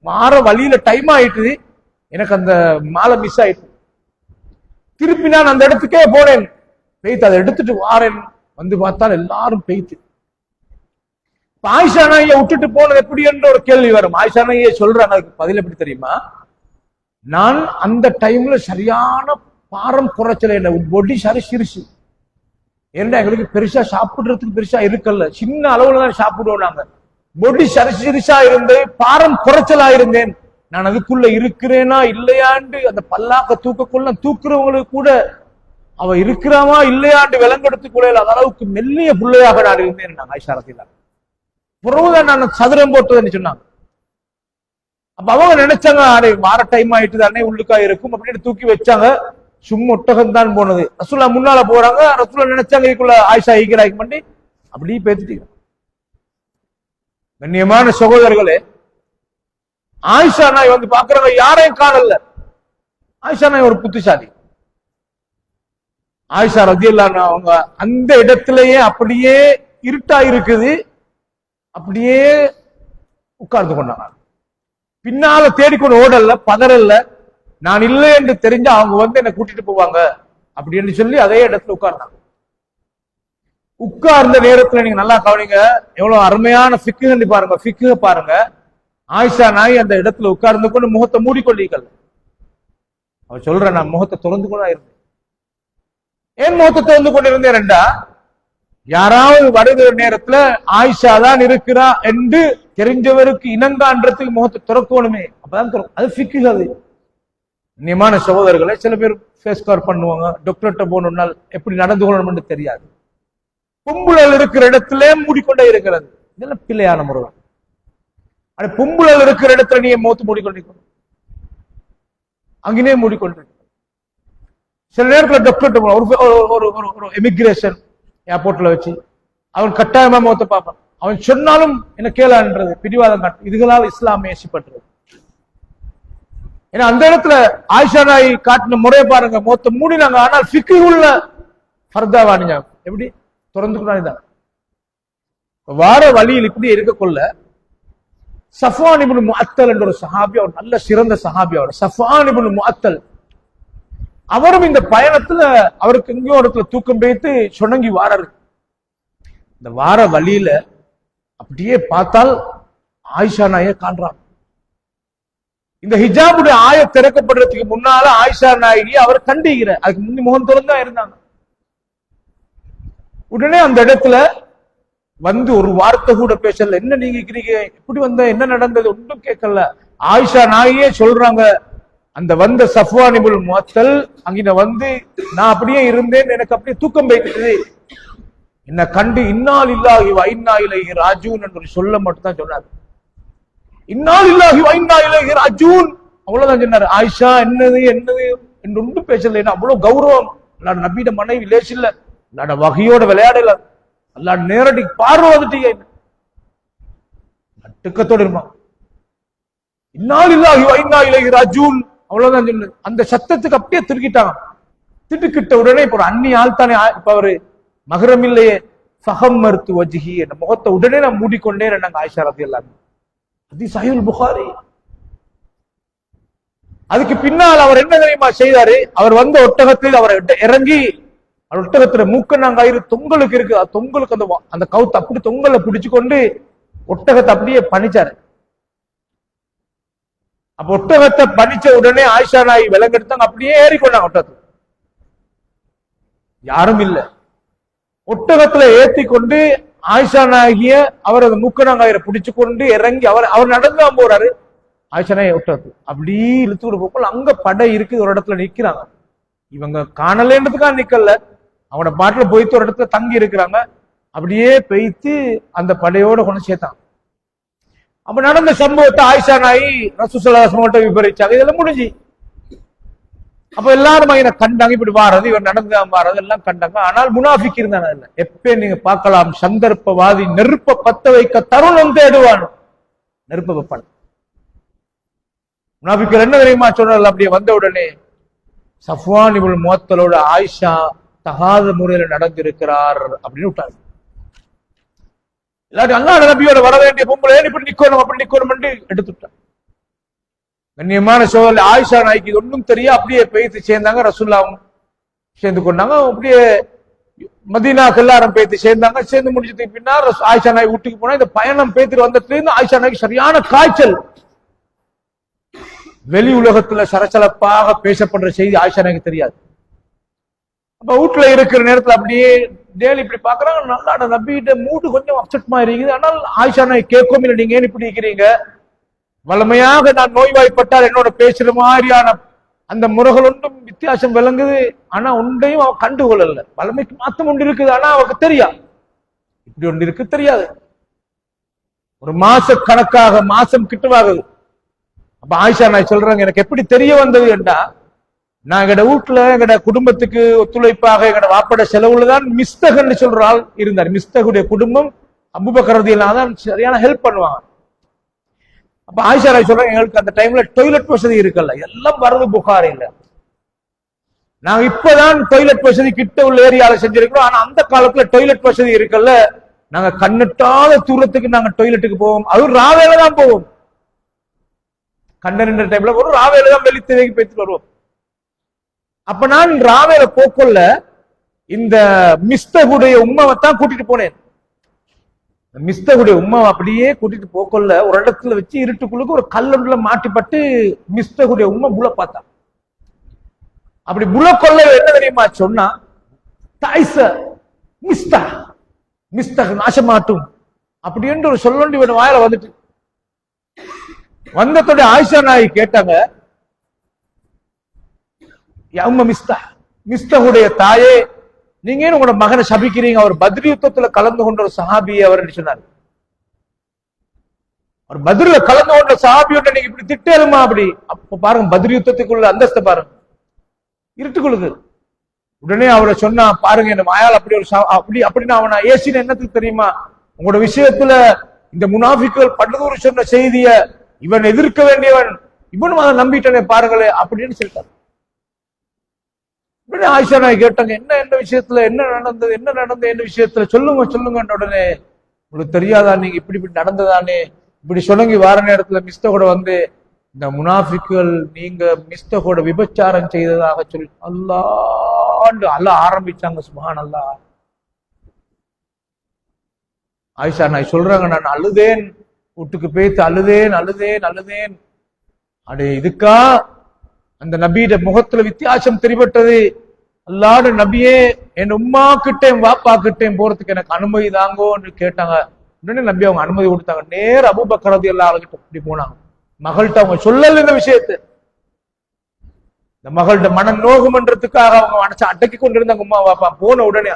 வார வழியில டைம் ஆயிட்டுது, எனக்கு அந்த மாலை மிஸ் ஆயிட்டு. திருப்பி நான் அந்த இடத்துக்கே போனேன், பெய்த்து அதை எடுத்துட்டு வாரேன். வந்து பார்த்தால் எல்லாரும் பெய்த்து. ஆயிஷா நாயை விட்டுட்டு போனது எப்படி என்ற ஒரு கேள்வி வரும். ஆயிஷா நாயை சொல்றாங்க, அதுக்கு பதில் எப்படி தெரியுமா? நான் அந்த டைம்ல சரியான பாரம் குறைச்சல, என்ன பொடி சரி சிரிச்சு. ஏன்னா எங்களுக்கு பெருசா சாப்பிடுறதுக்கு பெருசா இருக்கல, சின்ன அளவுல தான் சாப்பிடுவோம் நாங்க. பொடி சரி சிரிசா இருந்தேன், பாரம் குறைச்சலா இருந்தேன். நான் அதுக்குள்ள இருக்கிறேனா இல்லையாண்டு அந்த பல்லாக்க தூக்கக்குள்ள தூக்குறவங்களுக்கு கூட அவ இருக்கிறாமா இல்லையாண்டு விலங்கெடுத்துக் கொள்ள அளவுக்கு மெல்லிய பிள்ளையாக நான் இருந்தேன். நாங்க ஆயிஷா ரலியல்லாஹு புறவுதான் நான் சதுரம் போட்டதுன்னு சொன்னாங்க. அப்ப அவங்க நினைச்சாங்க, அடே வார டைம் ஆயிட்டு தானே உள்ளுக்கா இருக்கும் அப்படின்னு தூக்கி வச்சாங்க. சும்மா ஒட்டகம் தான் போனது. ரசூலுல்லாஹ் முன்னால போறாங்க, ரசூலுல்லாஹ் நினைச்சாங்க இதுக்குள்ள ஆயிஷா ஈக்கிறாய்க்கு பண்ணி அப்படியே பேத்துட்டீங்க. கண்ணியமான சகோதரர்களே, ஆயிஷா நாய் வந்து பாக்குறாங்க, யாரையும் காணல. ஆயிஷா நாய் ஒரு புத்திசாலி. ஆயிஷா ரலியல்லாஹு அன்ஹா அவங்க அந்த இடத்திலேயே அப்படியே இருட்டா இருக்குது, அப்படியே உட்கார்ந்து கொண்டாங்க. பின்னால தேடிக்கொண்டு ஓடல, பதறல்ல. நான் இல்லை என்று தெரிஞ்சு அவங்க வந்து என்ன கூட்டிட்டு போவாங்க அப்படின்னு சொல்லி அதே இடத்துல உட்கார்ந்தாங்க. உட்கார்ந்த நேரத்துல நீங்க நல்லா கவனிங்க, எவ்வளவு அருமையான ஃபிக்ஹ் பாருங்க, ஃபிக்ஹ் பாருங்க. ஆயிஷா நாய் அந்த இடத்துல உட்கார்ந்து கொண்டு முகத்தை மூடிக்கொள்ளீர்கள். அவ சொல்ற, நான் முகத்தை திறந்து கொண்டா இருந்தேன். ஏன் முகத்தை திறந்து கொண்டிருந்தேன்டா, யாராவது வருகிற நேரத்துல ஆயிஷா தான் இருக்கிறா என்று தெரிஞ்சவருக்கு இனங்கான்றதுக்கு முகத்தை திறக்கணுமே, அப்பதான் திறக்கும். அது ஃபிக்ஹ். அது நியமான சகோதரர்களை சில பேர் ஃபேஸ் கவர் பண்ணுவாங்க, டாக்டர்கிட்ட போகணும்னால் எப்படி நடந்து கொள்ளணும்னு தெரியாது. பொம்புளல் இருக்கிற இடத்துல மூடிக்கொண்டே இருக்கிறது, இதெல்லாம் பிள்ளையான முறை. அது பொம்புளல் இருக்கிற இடத்துல நீ முகத்து மூடிக்கொண்டிருக்கணும், அங்கேயே மூடிக்கொண்டு. சில நேரத்தில் டாக்டர்கிட்ட ஒரு எமிகிரேஷன் ஏர்போர்ட்ல வச்சு அவன் கட்டாயமா முகத்தை பார்ப்பான். அவன் சொன்னாலும் என்ன கேளான்றது பிடிவாதம் காட்டு. இதுகளால் இஸ்லாம் ஏசிப்பட்டது. ஏன்னா அந்த இடத்துல ஆயிஷா நாய் காட்டின முறையை பாருங்க, முகத்தை மூடினாங்க. ஆனால் ஃபிக்ஹ் உள்ள ஃபர்தா வாணிஞ்சாங்க, எப்படி திறந்துக்கூடாது. வார வழியில் இப்படி இருக்க கொள்ள சஃப்வான் இப்னு முஅத்தல் என்ற ஒரு சஹாபி, அவர் நல்ல சிறந்த சஹாபி. அவர் சஃப்வான் இப்னு முஅத்தல், அவரும் இந்த பயணத்துல அவருக்கு எங்கேயோ இடத்துல தூக்கம் வைத்து சொன்னங்கி வாராரு. இந்த வார வழியில அப்படியே பார்த்தால் ஆயிஷா நாயை காண்றாங்க. இந்த ஹிஜாபுடைய ஆய திறக்கப்படுறதுக்கு முன்னால ஆயிஷா நாயகி அவர் கண்டிக்கிற, அதுக்கு முந்தி முகம் திறந்தா இருந்தாங்க. உடனே அந்த இடத்துல வந்து ஒரு வார்த்தை கூட பேசல. என்ன நீங்க இருக்கிறீங்க, எப்படி வந்த, என்ன நடந்தது, ஒன்றும் கேட்கல. ஆயிஷா நாயே சொல்றாங்க, அந்த வந்த சஃப்வான் இப்னு முஅத்தல் அங்கிட்ட வந்து நான் அப்படியே இருந்தேன், எனக்கு அப்படியே தூக்கம் வைக்கிறது. என்ன கண்டு இன்னா லில்லாஹி வ இன்னா இலைஹி ராஜிஊன் என்று சொல்ல மட்டும் தான் சொன்னார். இன்னா லில்லாஹி வ இன்னா இலைஹி ராஜிஊன் அவ்வளவுதான் சொன்னார். ஆயிஷா என்னது என்னது என்று ஒன்றும் பேசல. ஏன்னா அவ்வளவு கௌரவம். அல்லாஹ் நபியோட மனைவி லேஸ் இல்ல, அல்லாஹ் வஹியோட விளையாடல, அல்லாஹ் நேரடி பார்வை வந்துட்டீங்க. நட்டுக்கத்தோடு இருப்பான். இன்னா லில்லாஹி வ இன்னா இலைஹி ராஜிஊன் அவ்வளவுதான் சொன்னது. அந்த சத்தத்துக்கு அப்படியே திருக்கிட்டாங்க. திட்டுக்கிட்ட உடனே இப்ப ஒரு அந்நிய ஆள் தானே, இப்ப அவரு மகரம் இல்லையே, ஃபஹம்மர்து வஜ்ஹி, என்ற முகத்தை உடனே நான் மூடிக்கொண்டே நாங்க ஆயிஷா ரலியல்லாஹு அன்ஹா. அது சஹீஹுல் புகாரி. அதுக்கு பின்னால் அவர் என்ன தெரியுமா செய்தாரு? அவர் வந்த ஒட்டகத்தில் அவர் இறங்கி ஒட்டகத்துல மூக்கண்ணாங்கயிறு தொங்கலுக்கு இருக்கு, தொங்கலுக்கு அந்த கவுத்து அப்படி தொங்கலை பிடிச்சு கொண்டு ஒட்டகத்தை அப்படியே பணிச்சாரு. அப்ப ஒட்டகத்தை பணிச்ச உடனே ஆயிஷா நாயி விலங்கெடுத்தாங்க, அப்படியே ஏறிக்கொண்டாங்க ஒட்டகத்துல. யாரும் இல்லை. ஒட்டகத்துல ஏத்தி கொண்டு ஆயிஷா நாயகிய அவர் அந்த மூக்கணாங்கயிறை பிடிச்சு கொண்டு இறங்கி அவர் நடந்துதான் போறாரு. ஆயிஷா நாயகி ஒட்டகத்து அப்படி இழுத்து போக்குள்ள அங்க படை இருக்குது, ஒரு இடத்துல நிக்கிறாங்க. இவங்க காணலேன்றதுக்காக நிக்கல, அவனோட பாட்டுல போயிட்டு ஒரு இடத்துல தங்கி இருக்கிறாங்க. அப்படியே பெய்த்து அந்த படையோட கொண்டு சேர்த்தாங்க. அப்ப நடந்த சம்பவத்தை ஆயிஷா நாயகி ரசூலுல்லாஹி ஸல்லல்லாஹு அலைஹி வஸல்லம் விவரிச்சாங்க. இதெல்லாம் முடிஞ்சு. அப்ப எல்லாரும் இவனை கண்டாங்க, இப்படி வாரது இவன் நடந்து வாரது எல்லாம் கண்டாங்க. ஆனால் முனாஃபிக் இருந்தாங்க. இல்ல எப்ப நீங்க பார்க்கலாம், சந்தர்ப்பவாதி நெருப்ப பத்த வைக்க தருணம் தேடுவான், நெருப்ப வைப்பான். முனாஃபிக்கள் என்ன தெரியுமா சொன்னார்கள்? அப்படியே வந்த உடனே சஃப்வான் இப்னு முஅத்தலோட ஆயிஷா தகாத முறையில நடந்திருக்கிறார் அப்படின்னு விட்டாரு. எல்லாரும் அல்லாஹ் நபியோட வர வேண்டிய பொம்பளை இப்படி நிக்கணும் அப்படி நிக்கணும் எடுத்துட்டான். கண்ணியமான சோழ ஆயிஷா நாய்க்கு ஒன்றும் தெரியா, அப்படியே பேய்த்து சேர்ந்தாங்க. ரசூலுல்லாஹ் சேர்ந்து கொண்டாங்க. அப்படியே மதீனாக்கு எல்லாரும் பேய்த்து சேர்ந்தாங்க. சேர்ந்து முடிச்சதுக்கு பின்னால் ஆயிஷா நாய் வீட்டுக்கு போனா, இந்த பயணம் பேய்த்து வந்ததுலேருந்து ஆயிஷா நாய்க்கு சரியான காய்ச்சல். வெளி உலகத்துல சரசலப்பாக பேசப்படுற செய்தி ஆயிஷா நாய்க்கு தெரியாது. அப்ப வீட்டுல இருக்கிற நேரத்துல அப்படியே டெய்லி இப்படி பாக்குறாங்க. நல்லா நபிகிட்ட மூடு கொஞ்சம் அப்செட்மா இருக்குது. ஆனால் ஆயிஷா நாய் கேட்கும் இல்லை, நீங்க ஏன் இப்படி இருக்கிறீங்க? வளமையாக நான் நோய்வாய்ப்பட்டால் என்னோட பேசுற மாதிரியான அந்த முறைகள் ஒன்றும் வித்தியாசம் விளங்குது. ஆனா ஒன்றையும் அவ கண்டுகொள்ளல. வளமைக்கு மாத்தம் ஒன்று இருக்குது, ஆனா அவருக்கு தெரியாது இப்படி ஒன்று இருக்கு, தெரியாது. ஒரு மாச கணக்காக மாசம் கிட்டவாகுது. அப்ப ஆயிஷா நாய் சொல்றாங்க, எனக்கு எப்படி தெரிய வந்தது என்றா, நான் எங்கட வீட்டுல எங்கட குடும்பத்துக்கு ஒத்துழைப்பாக எங்கட வாப்பட செலவுலதான் மிஸ்தகன்னு சொல்ற ஆள் இருந்தார். மிஸ்தகுடைய குடும்பம் அபூபக்கர் ரலியல்லாஹு அன்ஹு தான் சரியான ஹெல்ப் பண்ணுவாங்க. அப்ப ஆயிஷா ராய் சொல்றாங்க, எங்களுக்கு அந்த டைம்ல டாய்லெட் வசதி இருக்குல்ல, எல்லாம் வருது புகாரில. நாங்க இப்பதான் டாய்லெட் வசதி கிட்ட உள்ள ஏரியால செஞ்சிருக்கிறோம். ஆனா அந்த காலத்துல டாய்லெட் வசதி இருக்குல்ல, நாங்க கண்ணெட்டாத தூரத்துக்கு நாங்க டாய்லெட்டுக்கு போவோம். அதுவும் ராவேல தான் போவோம். கண்ட டைம்ல போறோம், ராவேல தான் வெளி தேவைக்கு போயிட்டு வருவோம். அப்ப நான் ராவேல போக்குள்ள இந்த மிஸ்தகுடைய உம்மாவை தான் கூட்டிட்டு போனேன். மிஸ்தகுடைய உம்மா அப்படியே கூட்டிட்டு போக்கொள்ள ஒரு இடத்துல வச்சு இருட்டுக்குள்ளுக்கு ஒரு கல்லுல மாட்டிப்பட்டு மிஸ்தகுடைய உம்மா புல பார்த்தா. அப்படி புல கொள்ள என்ன தெரியுமா சொன்னா, தாய்ச மிஸ்தா மிஸ்தக நாசமாட்டும் அப்படி என்று ஒரு சொல்லி வாயில வந்துட்டு வந்ததோட ஆயிஷா நாய் கேட்டாங்க, மிஸ்தகுடைய தாயே, நீங்க ஏன் உங்களோட மகனை சபிக்கிறீங்க? அவர் பத்ர் யுத்தத்துல கலந்து கொண்ட ஒரு சஹாபி அவர் சொன்னார். அவர் பத்ர்ல கலந்து கொண்ட சஹாபியோட நீங்க இப்படி திட்டேருமா? அப்படி அப்ப பாருங்க பத்ர் யுத்தத்துக்குள்ள அந்தஸ்த பாருங்க, இருட்டுக்குள்ளுக்கு. உடனே அவரை சொன்னா, பாருங்க என்ன மாயால் அப்படி ஒரு அப்படி அப்படின்னு அவனை ஏசின என்னத்துக்கு தெரியுமா? உங்களோட விஷயத்துல இந்த முனாஃபிக்குகள் பண்டதூர் சொன்ன செய்திய இவன் எதிர்க்க வேண்டியவன், இவனும் அதை நம்பிட்டனே பாருங்களே அப்படின்னு சொல்லிட்டார். உடனே ஆயிஷா நாய் கேட்டாங்க, என்ன விஷயத்துல என்ன நடந்தது என்ன விஷயத்துல சொல்லுங்க. உடனே உங்களுக்கு தெரியாதா, நீங்க இப்படி நடந்ததானே இப்படி சொன்னங்கி வார நேரத்துல மிஸ்தகோட வந்து இந்த முனாஃபிக்குகள் நீங்க மிஸ்தகோட விபச்சாரம் செய்ததாக சொல்லி அல்லாஹ் ஆரம்பிச்சாங்க. சுப்ஹான் அல்லாஹ். ஆயிஷா நாய் சொல்றாங்க, நான் அழுதேன், வீட்டுக்கு பேத்து அழுதேன். அடே இதுக்கா அந்த நபியோட முகத்துல வித்தியாசம் தெரிபட்டது. அல்லாஹ் நபியே, என் உம்மா கிட்டேன் வாப்பா கிட்டேன் போறதுக்கு எனக்கு அனுமதி தாங்கோன்னு கேட்டாங்க. உடனே நபி அவங்க அனுமதி கொடுத்தாங்க. நேர அபூபக்கர் ரலியல்லாஹு அன்ஹு கிட்ட இப்படி போனாங்க. மகள்கிட்ட அவங்க சொல்லல இந்த விஷயத்தை. இந்த மகள்கிட்ட மனம் நோகுமன்றதுக்காக அவங்க அடக்கி கொண்டிருந்தாங்க உம்மா வாப்பா. போன உடனே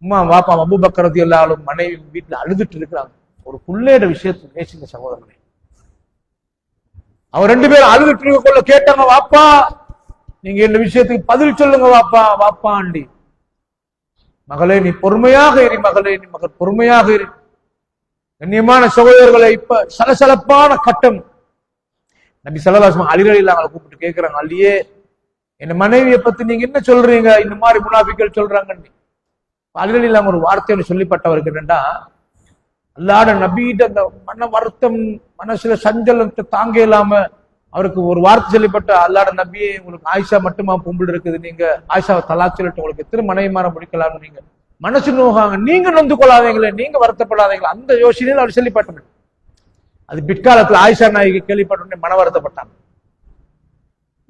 உம்மா வாப்பா அபூபக்கர் ரலியல்லாஹு அன்ஹு மனைவி வீட்டுல அழுதுட்டு இருக்கிறாங்க. ஒரு புள்ளையோட விஷயத்தை பேசுங்க சகோதரனே. அவர் ரெண்டு பேரும் அழுதுட்டு இருக்க கேட்டாங்க, வாப்பா நீங்க இந்த விஷயத்துக்கு பதில் சொல்லுங்க வாப்பா ஆண்டி. மகளே நீ பொறுமையாக இரு, மகள் பொறுமையாக இரு. கண்ணியமான சகோதரர்களை, இப்ப சலசலப்பான கட்டம். நபி ஸல்லல்லாஹு அலைஹி வஸல்லம் அலி ரலியல்லாஹு அன்ஹு கூப்பிட்டு கேட்கிறாங்க, அலியே என் மனைவியை பத்தி நீங்க என்ன சொல்றீங்க? இந்த மாதிரி முனாஃபிக்கள் சொல்றாங்க. அலி ரலியல்லாஹு அன்ஹு ஒரு வார்த்தையை சொல்லிப்பட்டவருக்கு என்னன்னா, அல்லாட நபியிட்ட அந்த மன வருத்தம், மனசுல சஞ்சலத்தை தாங்க இல்லாம அவருக்கு ஒரு வார்த்தை சொல்லப்பட்ட, அல்லாட நபியே, உங்களுக்கு ஆயிஷா மட்டுமா பொம்புள் இருக்குது, நீங்க ஆயிஷாவை தலாக் சொல்லிட்டு உங்களுக்கு எத்தனை மனைவிமார முடிக்கலாம், நீங்க மனசு நோகாங்க, நீங்க நொந்து கொள்ளாதீங்களே, நீங்க வருத்தப்படாதீங்களே, அந்த யோசனையில் அவர் சொல்லப்பட்ட. அது பிற்காலத்துல ஆயிஷா நாயகி கேள்விப்பட்ட உடனே மன வருத்தப்பட்டாங்க.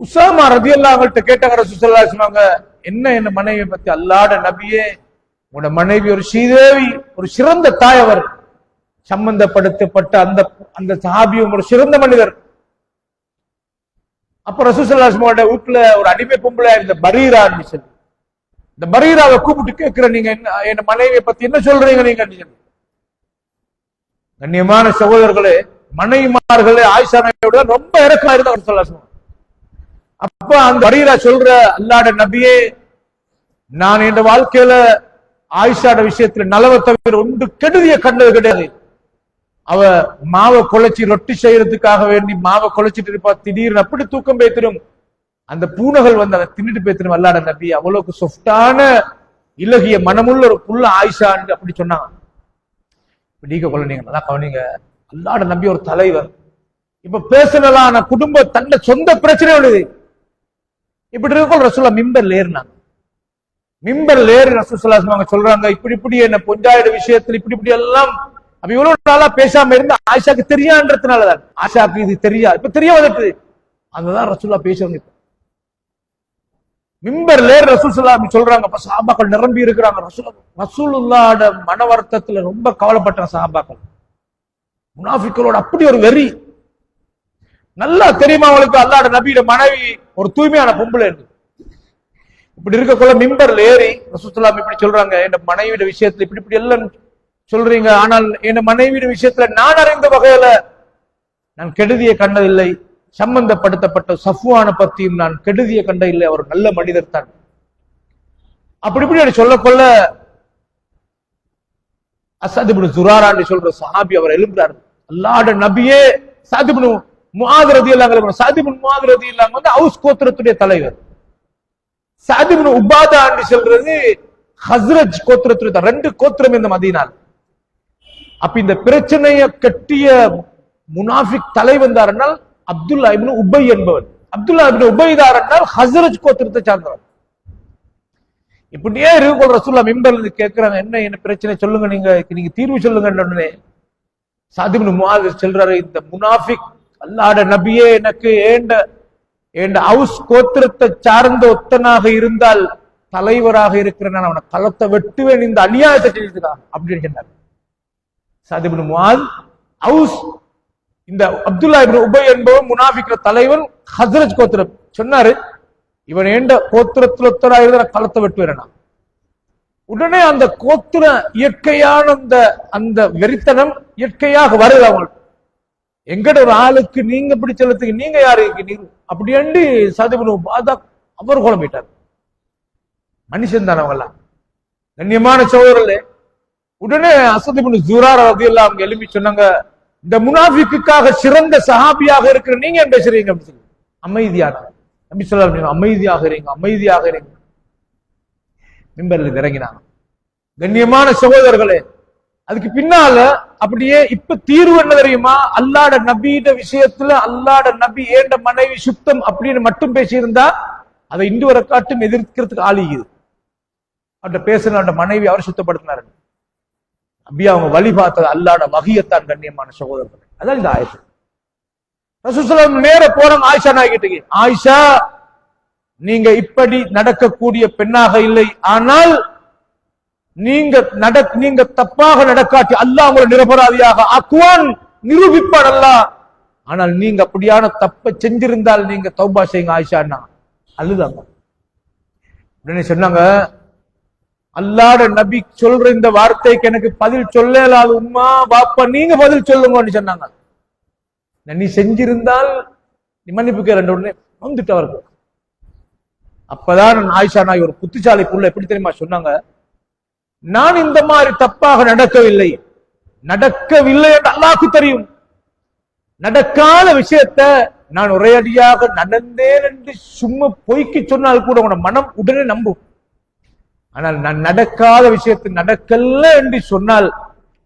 உசாமா ரலியல்லாஹு அவங்கள்ட்ட கேட்டாங்க, ரசூலுல்லாஹி ஸல்லல்லாஹு அலைஹி வஸல்லம், என்ன மனைவியை பத்தி? அல்லாஹ்வுடைய நபியே, உங்களோட மனைவி ஒரு ஸ்ரீதேவி, ஒரு சிறந்த தாய், அவர் சம்பந்தப்படுத்தப்பட்ட அந்த அந்த சஹாபியும் ஒரு சிறந்த மனிதர். அப்ப ரசூலுல்லாஹி ஸல்லல்லாஹு அலைஹி வஸல்லம் வீட்டுல ஒரு அடிமை பொம்பளை இருந்த பரீரா சொல்லி, இந்த பரீராவை கூப்பிட்டு கேட்கிற, நீங்க என்ன மனைவியை பத்தி என்ன சொல்றீங்க நீங்க? கண்ணியமான சகோதரர்களே, மனைவிமார்களே ஆயிஷா நாயகியோட ரொம்ப இறக்கமா இருந்தா அவர் சொல்ல. அப்ப அந்த பரீரா சொல்ற, அல்லாஹ்வுடைய நபியே, நான் என் வாழ்க்கையில ஆயிஷாட விஷயத்துல நலவை தவிர ஒன்று கெடுதிய கண்டது கிடையாது. அவ மாவை குழைச்சி ரொட்டி செய்யறதுக்காக வேண்டி மாவை குழைச்சிட்டு இருப்பா, திடீர்னு அப்படி தூக்கம் பேத்திரும், அந்த பூனைகள் வந்து அதை தின்னுட்டு பேத்திரும். அல்லாஹ்வுடைய நபி அவ்வளவுக்கு சொஃப்டான இலகிய மனமுள்ள ஒரு புள்ள ஆயிஷா அப்படி சொன்னாங்க. நீங்க கொள்ள, நீங்க நல்லா கவனிங்க, அல்லாஹ்வுடைய நபி ஒரு தலைவர். இப்ப பேசலான குடும்ப தன்னை சொந்த பிரச்சனை உள்ளது. இப்படி இருக்கும் ரசூலுல்லாஹ் மிம்பர்ல ஏறினாங்க. மிம்பர்ல ஏறி ரசூலுல்லாஹி ஸல்லல்லாஹு அலைஹி சொல்றாங்க, இப்படி என்ன பொஞ்சாயிட விஷயத்துல இப்படி எல்லாம். அப்ப இவ்வளவு நாளா பேசாம இருந்தா ஆயிஷாக்கு தெரியான்றதுனாலதான். ஆயிஷாக்கு இது தெரியா, இப்ப தெரிய வந்துட்டு, அதுதான் ரசூலுல்லாஹ் பேசுறாங்க. மிம்பர்ல ஏறி ரசூலுல்லாஹி ஸல்லல்லாஹு அலைஹி சொல்றாங்க. அப்ப சஹாபாக்கள் நிரம்பி இருக்கிறாங்க. ரசூலுல்லாஹ்வோட மன வருத்தத்துல ரொம்ப கவலைப்பட்ட சஹாபாக்கள், முனாஃபிக்களோட அப்படி ஒரு வெறி. நல்லா தெரியுமா அவளுக்கு அல்லாஹ்வுடைய நபியோட மனைவி ஒரு தூய்மையான பொம்பளை. இப்படி இருக்கக்குள்ள மிம்பர்ல ஏறி ரசூலுல்லாஹ் இப்படி சொல்றாங்க, என் மனைவியோட விஷயத்துல இப்படி எல்லாம் சொல்றீங்க, ஆனால் என் மனைவியோட விஷயத்துல நான் அறிந்த வகையில நான் கெடுதியை கண்டதில்லை, சம்பந்தப்படுத்தப்பட்ட சஃப்வான பத்தியும் நான் கெடுதியை கண்டதில்லை, அவர் நல்ல மனிதர் தான். அப்படி சொல்லக்கொள்ள அஸத் இப்னு ஸுராரா சொல்ற சஹாபி அவர் எழும்புறாரு. அல்லாஹ்வுடைய நபியே, ஸஅத் இப்னு முஆத் ரலியல்லாஹு அன்ஹு, ஸஅத் இப்னு முஆத் ரலியல்லாஹு அன்ஹு வந்து அவுஸ் கோத்திரத்துடைய தலைவர். ஸஅத் இப்னு உபாதா என்று சொல்றது ஹஸ்ரஜ் கோத்திரத்துடைய, ரெண்டு கோத்திரம் இந்த மதீனால. அப்ப இந்த பிரச்சனையை கட்டிய முனாஃபிக் தலைவன் என்றால் அப்துல்லா இப்னு உபை என்பவர். அப்துல்லா இப்னு உபை என்றால் ஹஸ்ரஜ் கோத்திரத்தை சார்ந்தவர். இப்படியே இருக்கு. ரசூலுல்லாஹ் மிம்பர்ல கேட்கிறாங்க, என்ன பிரச்சனை சொல்லுங்க, நீங்க தீர்வு சொல்லுங்க. ஸஅத் இப்னு முஆத் சொல்றாரு, இந்த முனாஃபிக் அல்லாஹ்வுடைய நபியே, எனக்கு ஏண்ட அவுஸ் கோத்திரத்தை சார்ந்த ஒத்தனாக இருந்தால் தலைவராக இருக்கிறேன், நான் அவனை களத்தை வெட்டுவேன், இந்த அநியாயத்தை செஞ்சுதான் அப்படின்னு சொன்னார். ஸஅத் இப்னு முஆத் அவுஸ், இந்த அப்துல்லா இப்னு உபை என்பவன் முனாஃபிக்ற தலைவன், ஹஸ்ரஜ் கோத்திரம். சொன்னாரு, இவன் ஏண்ட கோத்திரத்தில் ஒத்தராக இருந்தா களத்தை வெட்டுவேன். உடனே அந்த கோத்திர இயற்கையான அந்த வெறித்தனம் இயற்கையாக வருது அவங்களுக்கு. எங்கட ஒரு ஆளுக்கு நீங்க இப்படி செல்லத்துக்கு நீங்க யாரு அப்படி அண்டி சதுபனு பார்த்தா அவர் குழம்பிட்டார். மனுஷன் தானே அவங்கெல்லாம். கண்ணியமான சகோதரர்களே, உடனே அஸத் இப்னு ஸுராரா ரலியல்லாஹு அவங்க எழுப்பி சொன்னாங்க, இந்த முனாஃபிக்குக்காக சிறந்த சஹாபியாக இருக்கிற நீங்க என்ன பேசுறீங்க அப்படின்னு சொல்லி அமைதியான நபி ஸல்லல்லாஹு அலைஹி வஸல்லம் அமைதியாக இருங்க. மிம்பர்ல இறங்கினாங்க. கண்ணியமான சகோதரர்களே, அதுக்கு பின்னால அப்படியே இப்ப தீர்வு என்ன தெரியுமா? அல்லாஹ்வுடைய நபியிட விஷயத்துல அல்லாஹ்வுடைய நபி ஏண்ட மனைவி சுத்தம் அப்படின்னு மட்டும் பேசியிருந்தா அதை இன்று வரை காட்டும் எதிர்க்கிறதுக்கு ஆளிக்குது. அவர்கிட்ட பேசுன அவருடைய மனைவி அவர் சுத்தப்படுத்தினார். அப்படியே அவங்க வழி பார்த்தது அல்லாஹ்வுடைய வஹியத்தான். கண்ணியமான சகோதரர்கள், அதான் இந்த ஆயத்து. ரசூலுல்லாஹி ஸல்லல்லாஹு அலைஹி வஸல்லம் நேர போறாங்க ஆயிஷா நாயகிட்ட. ஆயிஷா, நீங்க இப்படி நடக்கக்கூடிய பெண்ணாக இல்லை, ஆனால் நீங்க தப்பாக நடக்காட்டி அல்லாஹ் உங்களை நிரபராதியாக ஆக்குவான், நிரூபிப்பான் அல்லாஹ். ஆனால் நீங்க அப்படியான தப்ப செஞ்சிருந்தால் நீங்க தௌபா செய்யுங்க ஆயிஷா. அழுதாங்க. உடனே சொன்னாங்க, அல்லாஹ்வுடைய நபி சொல்ற இந்த வார்த்தைக்கு எனக்கு பதில் சொல்லலாது உம்மா பாப்பா, நீங்க பதில் சொல்லுங்கன்னு சொன்னாங்க. நீ செஞ்சிருந்தால் நீ மன்னிப்பு கேட்க. உடனே வந்துட்டு அவருக்கு. அப்பதான் ஆயிஷா நாய் ஒரு புத்திசாலிக்குள்ள எப்படி தெரியுமா சொன்னாங்க, நான் இந்த மாதிரி தப்பாக நடக்கவில்லை என்று அல்லாஹ்வுக்கு தெரியும். நடக்காத விஷயத்த நான் ஒரேடியாக நடந்தேன் என்று சும்மா பொய்க்கு சொன்னால் கூட உன மனம் உடனே நம்பும். ஆனால் நான் நடக்காத விஷயத்தை நடக்கல என்று சொன்னால்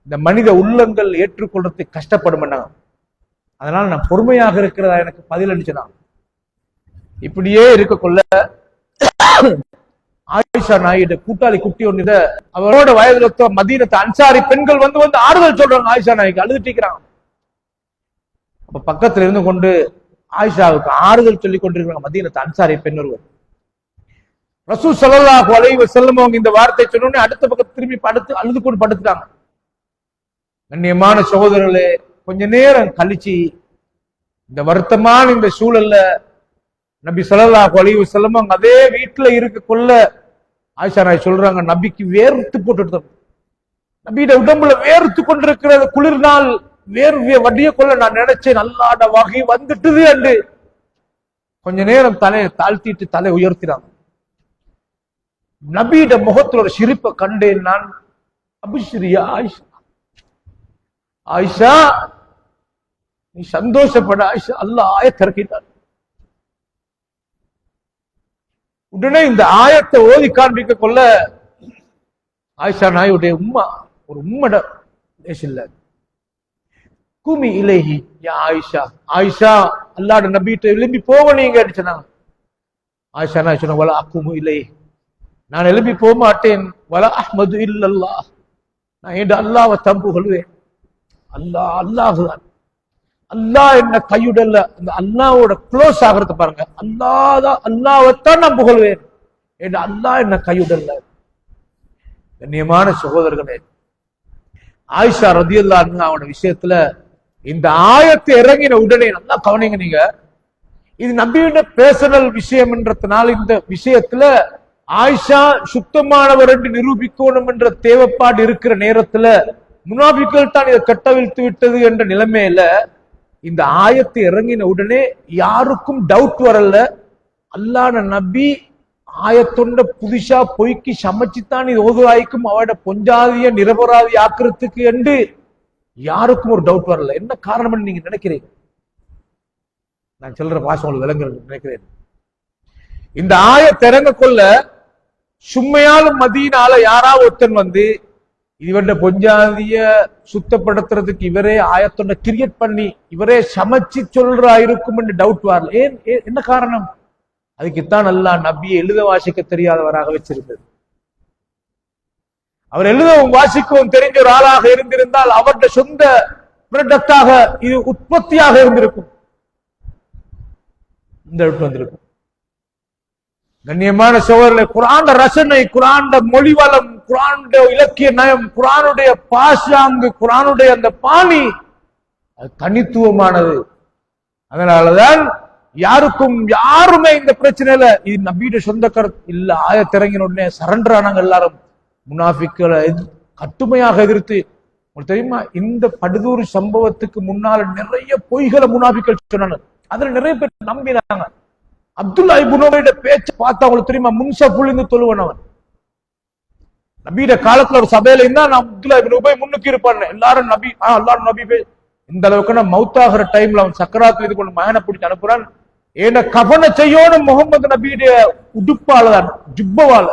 இந்த மனித உள்ளங்கள் ஏற்றுக்கொள்றதுக்கு கஷ்டப்படும். அதனால நான் பொறுமையாக இருக்கிறதா எனக்கு பதில் அளிச்சதான். இப்படியே இருக்கக்குள்ள ஆயிஷா நாயுடு கூட்டாளி குட்டி ஒன்று அவரோட வயதுல மதீனத்து அன்சாரி பெண்கள் வந்து வந்து ஆறுதல் சொல்றாங்க. ஆயிஷா நாய்க்கு அழுதுட்டிக்கிறாங்க. அப்ப பக்கத்துல இருந்து கொண்டு ஆயிஷாவுக்கு ஆறுதல் சொல்லி கொண்டிருக்கிறாங்க மதீனத்து அன்சாரி பெண் ஒருவர். ரசூல் ஸல்லல்லாஹு அலைஹி வஸல்லம் அவங்க இந்த வார்த்தை சொன்னோடனே அடுத்த பக்கம் திரும்பி அழுது கொண்டு படுத்துட்டாங்க. கண்ணியமான சகோதரர்களே, கொஞ்ச நேரம் கழிச்சு இந்த வருத்தமான இந்த சூழல்ல நபி ஸல்லல்லாஹு அலைஹி வஸல்லம் அவங்க அதே வீட்டுல இருக்கக்குள்ள ஆயிஷா நாய் சொல்றாங்க, நபிக்கு வேர்த்து போட்டு, நபியோட உடம்புல வேர்த்து கொண்டிருக்கிறது, குளிர்நாள் வேர்விய வடிய கொள்ள நான் நினைச்சேன், அல்லாஹ்ட வகை வந்துட்டுது என்று கொஞ்ச நேரம் தலையை தாழ்த்திட்டு தலை உயர்த்தினாங்க. நபியோட முகத்துல ஒரு சிரிப்பை கண்டேன் நான். அபிஷ்ரியா ஆயிஷா, ஆயிஷா நீ சந்தோஷப்பட ஆயிஷா, அல்லாஹ் ஆயத்தை இறக்கிட்டார். உடனே இந்த ஆயத்தை ஓதி காண்பிக்க கொள்ள ஆயிஷா நாயுடைய உம்மா ஒரு உம்மட இல்ல, குமி இலேஹி யா ஆயிஷா, ஆயிஷா அல்லாஹ்ட நபிட்ட எழும்பி போக நீங்க சொன்னாங்க. ஆயிஷா நாய் சொன்ன, வலா அக்குமு இலேஹி, நான் எழுப்பி போக மாட்டேன், வலா அஹ்மது இல்லல்லாஹ், நான் என் அல்லாஹ்வை தம்பு கொள்வேன். அல்லாஹ் அல்லாஹுதான், அல்லாஹ் என்ன கையுடல்ல, அந்த அல்லாஹ்வோட க்ளோஸ் ஆகிறது பாருங்க, அல்லாஹ்வைத்தான் நான் புகழ்வேன், என் அல்லாஹ் என்ன கையுடல்ல. கண்ணியமான சகோதரர்களே, ஆயிஷா ரலியல்லாஹு அன்ஹாவோட விஷயத்துல இந்த ஆயத்தை இறங்கின உடனே நல்லா கவனிங்க நீங்க, இது நபியோட பேர்சனல் விஷயம்ன்றதுனால இந்த விஷயத்துல ஆயிஷா சுத்தமானவர் என்று நிரூபிக்கணும் என்ற தேவைப்பாடு இருக்கிற நேரத்துல முனாபிக்கள் தான் இதை கட்டவிழ்த்து விட்டது என்ற நிலைமையில இந்த ஆயத்தை இறங்கின உடனே யாருக்கும் டவுட் வரல, அல்லாஹ்ன நபி ஆயத்தொண்ட புதுசா பொய்க்கு சமைச்சுத்தான் இது ஓதுவாய்க்கும் அவட பொஞ்சாதிய நிரபராதி ஆக்கிறதுக்கு என்று யாருக்கும் ஒரு டவுட் வரல. என்ன காரணம் நீங்க நினைக்கிறீங்க? நான் சொல்ற பாஷை உங்களுக்கு விளங்குறது நினைக்கிறேன். இந்த ஆயத்தை இறங்க கொள்ள சும்மையாலும் மதீனால யாராவது ஒருத்தன் வந்து இவருட பொஞ்சாதிய சுத்தப்படுத்துறதுக்கு இவரே ஆயத்தொண்ட கிரியேட் பண்ணி இவரே சமைச்சு சொல்றா இருக்கும் என்று டவுட் வரல. ஏன் என்ன காரணம்? அதுக்குத்தான் அல்லாஹ் நபியை எழுத வாசிக்க தெரியாதவராக வச்சிருந்தது. அவர் எழுதவும் வாசிக்கவும் தெரிஞ்ச ஒரு ஆளாக இருந்திருந்தால் அவருடைய சொந்த ப்ராடக்டாக இது உற்பத்தியாக இருந்திருக்கும், இந்த வந்திருக்கும். கண்ணியமான சோழர்களே, குர்ஆன் ரசனை, குர்ஆன் மொழி வளம், குர்ஆன் இலக்கிய நயம், குர்ஆனுடைய பாஷாங்கு, குர்ஆனுடைய அந்த பாணி அது தனித்துவமானது. அதனாலதான் யாருமே இந்த பிரச்சனையில இது நபியோட சொந்த கருத்து இல்ல. ஆயத்திறங்கின உடனே சரண்டர் ஆனாங்க எல்லாரும், முனாஃபிக்களை கட்டுமையாக எதிர்த்து. உங்களுக்கு தெரியுமா, இந்த படுதூறு சம்பவத்துக்கு முன்னால நிறைய பொய்களை முனாஃபிக்கள் சொன்னாங்க, அதுல நிறைய பேர் நம்பினாங்க. அப்துல்லா இப்னு உபையோட பேச்ச பார்த்தா உங்களுக்கு தெரியுமா, முன்சஃப்ல இருந்து தொழுவனவன். நபியோட காலத்துல ஒரு சபையில இருந்தா நான் அப்துல்லா இப்னு உபை முன்னுக்கு இருப்பான், எல்லாரும் நபி எல்லாரும் நபி இந்த அளவுக்கு மௌத்தாகிற டைம்ல அவன் சக்கராத்துல இது கொண்டு மகனை பிடிச்சு அனுப்புறான். ஏன்னா கஃபனை செய்யணும் முகமது நபியுடைய உடுப்பால தான், ஜுப்பவால.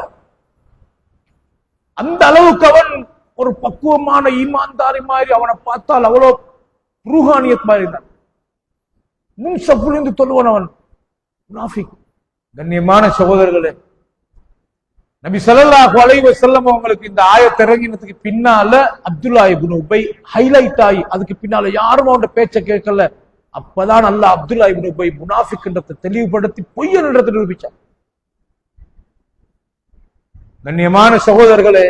அந்த அளவுக்கு அவன் ஒரு பக்குவமான ஈமான்தாரி மாதிரி, அவனை பார்த்தால் அவ்வளவு ரூஹானியத் மாதிரி தான். முன்சஃப்ல இருந்து தொழுவன் அவன் முனாஃபிக். கண்ணியமான சகோதரர்களே, நபி ஸல்லல்லாஹு அலைஹி வஸல்லம் அவங்களுக்கு இந்த ஆயத் இறங்கினதுக்கு பின்னால அப்துல்லா இப்னு உபை ஹைலைட் ஆகி அதுக்கு பின்னால யாரும் அவனோட பேச்ச கேட்கல. அப்பதான் அல்லாஹ் அப்துல்லா இப்னு உபை முனாஃபிக்ன்றதை தெளிவுபடுத்தி பொய்யன்றதை நிரூபிச்சான். கண்ணியமான சகோதரர்களே,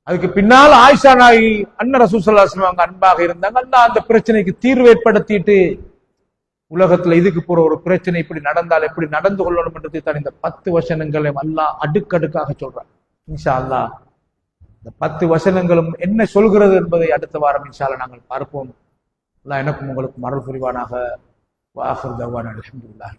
அதுக்கு பின்னால் ஆயிஷா நாயகி அன்ன ரசூல் ஸல்லல்லாஹு அலைஹி வஸல்லம் அன்பாக இருந்தாங்க. அல்லாஹ் அந்த பிரச்சனைக்கு தீர்வு ஏற்படுத்திட்டு உலகத்துல இதுக்கு போற ஒரு பிரச்சனை இப்படி நடந்தால் எப்படி நடந்து கொள்ளணும் என்றதை தான் இந்த 10 வசனங்களையும் அல்லாஹ் அடுக்கடுக்காக சொல்றான். இன்ஷா அல்லாஹ் இந்த 10 வசனங்களும் என்ன சொல்கிறது என்பதை அடுத்த வாரம் இன்ஷா அல்லாஹ் நாங்கள் பார்ப்போம். அல்லாஹ் எனக்கும் உங்களுக்கும் அருள் புரிவானாக. வ ஆகிரு தஅவானா அல்ஹம்துலில்லாஹ்.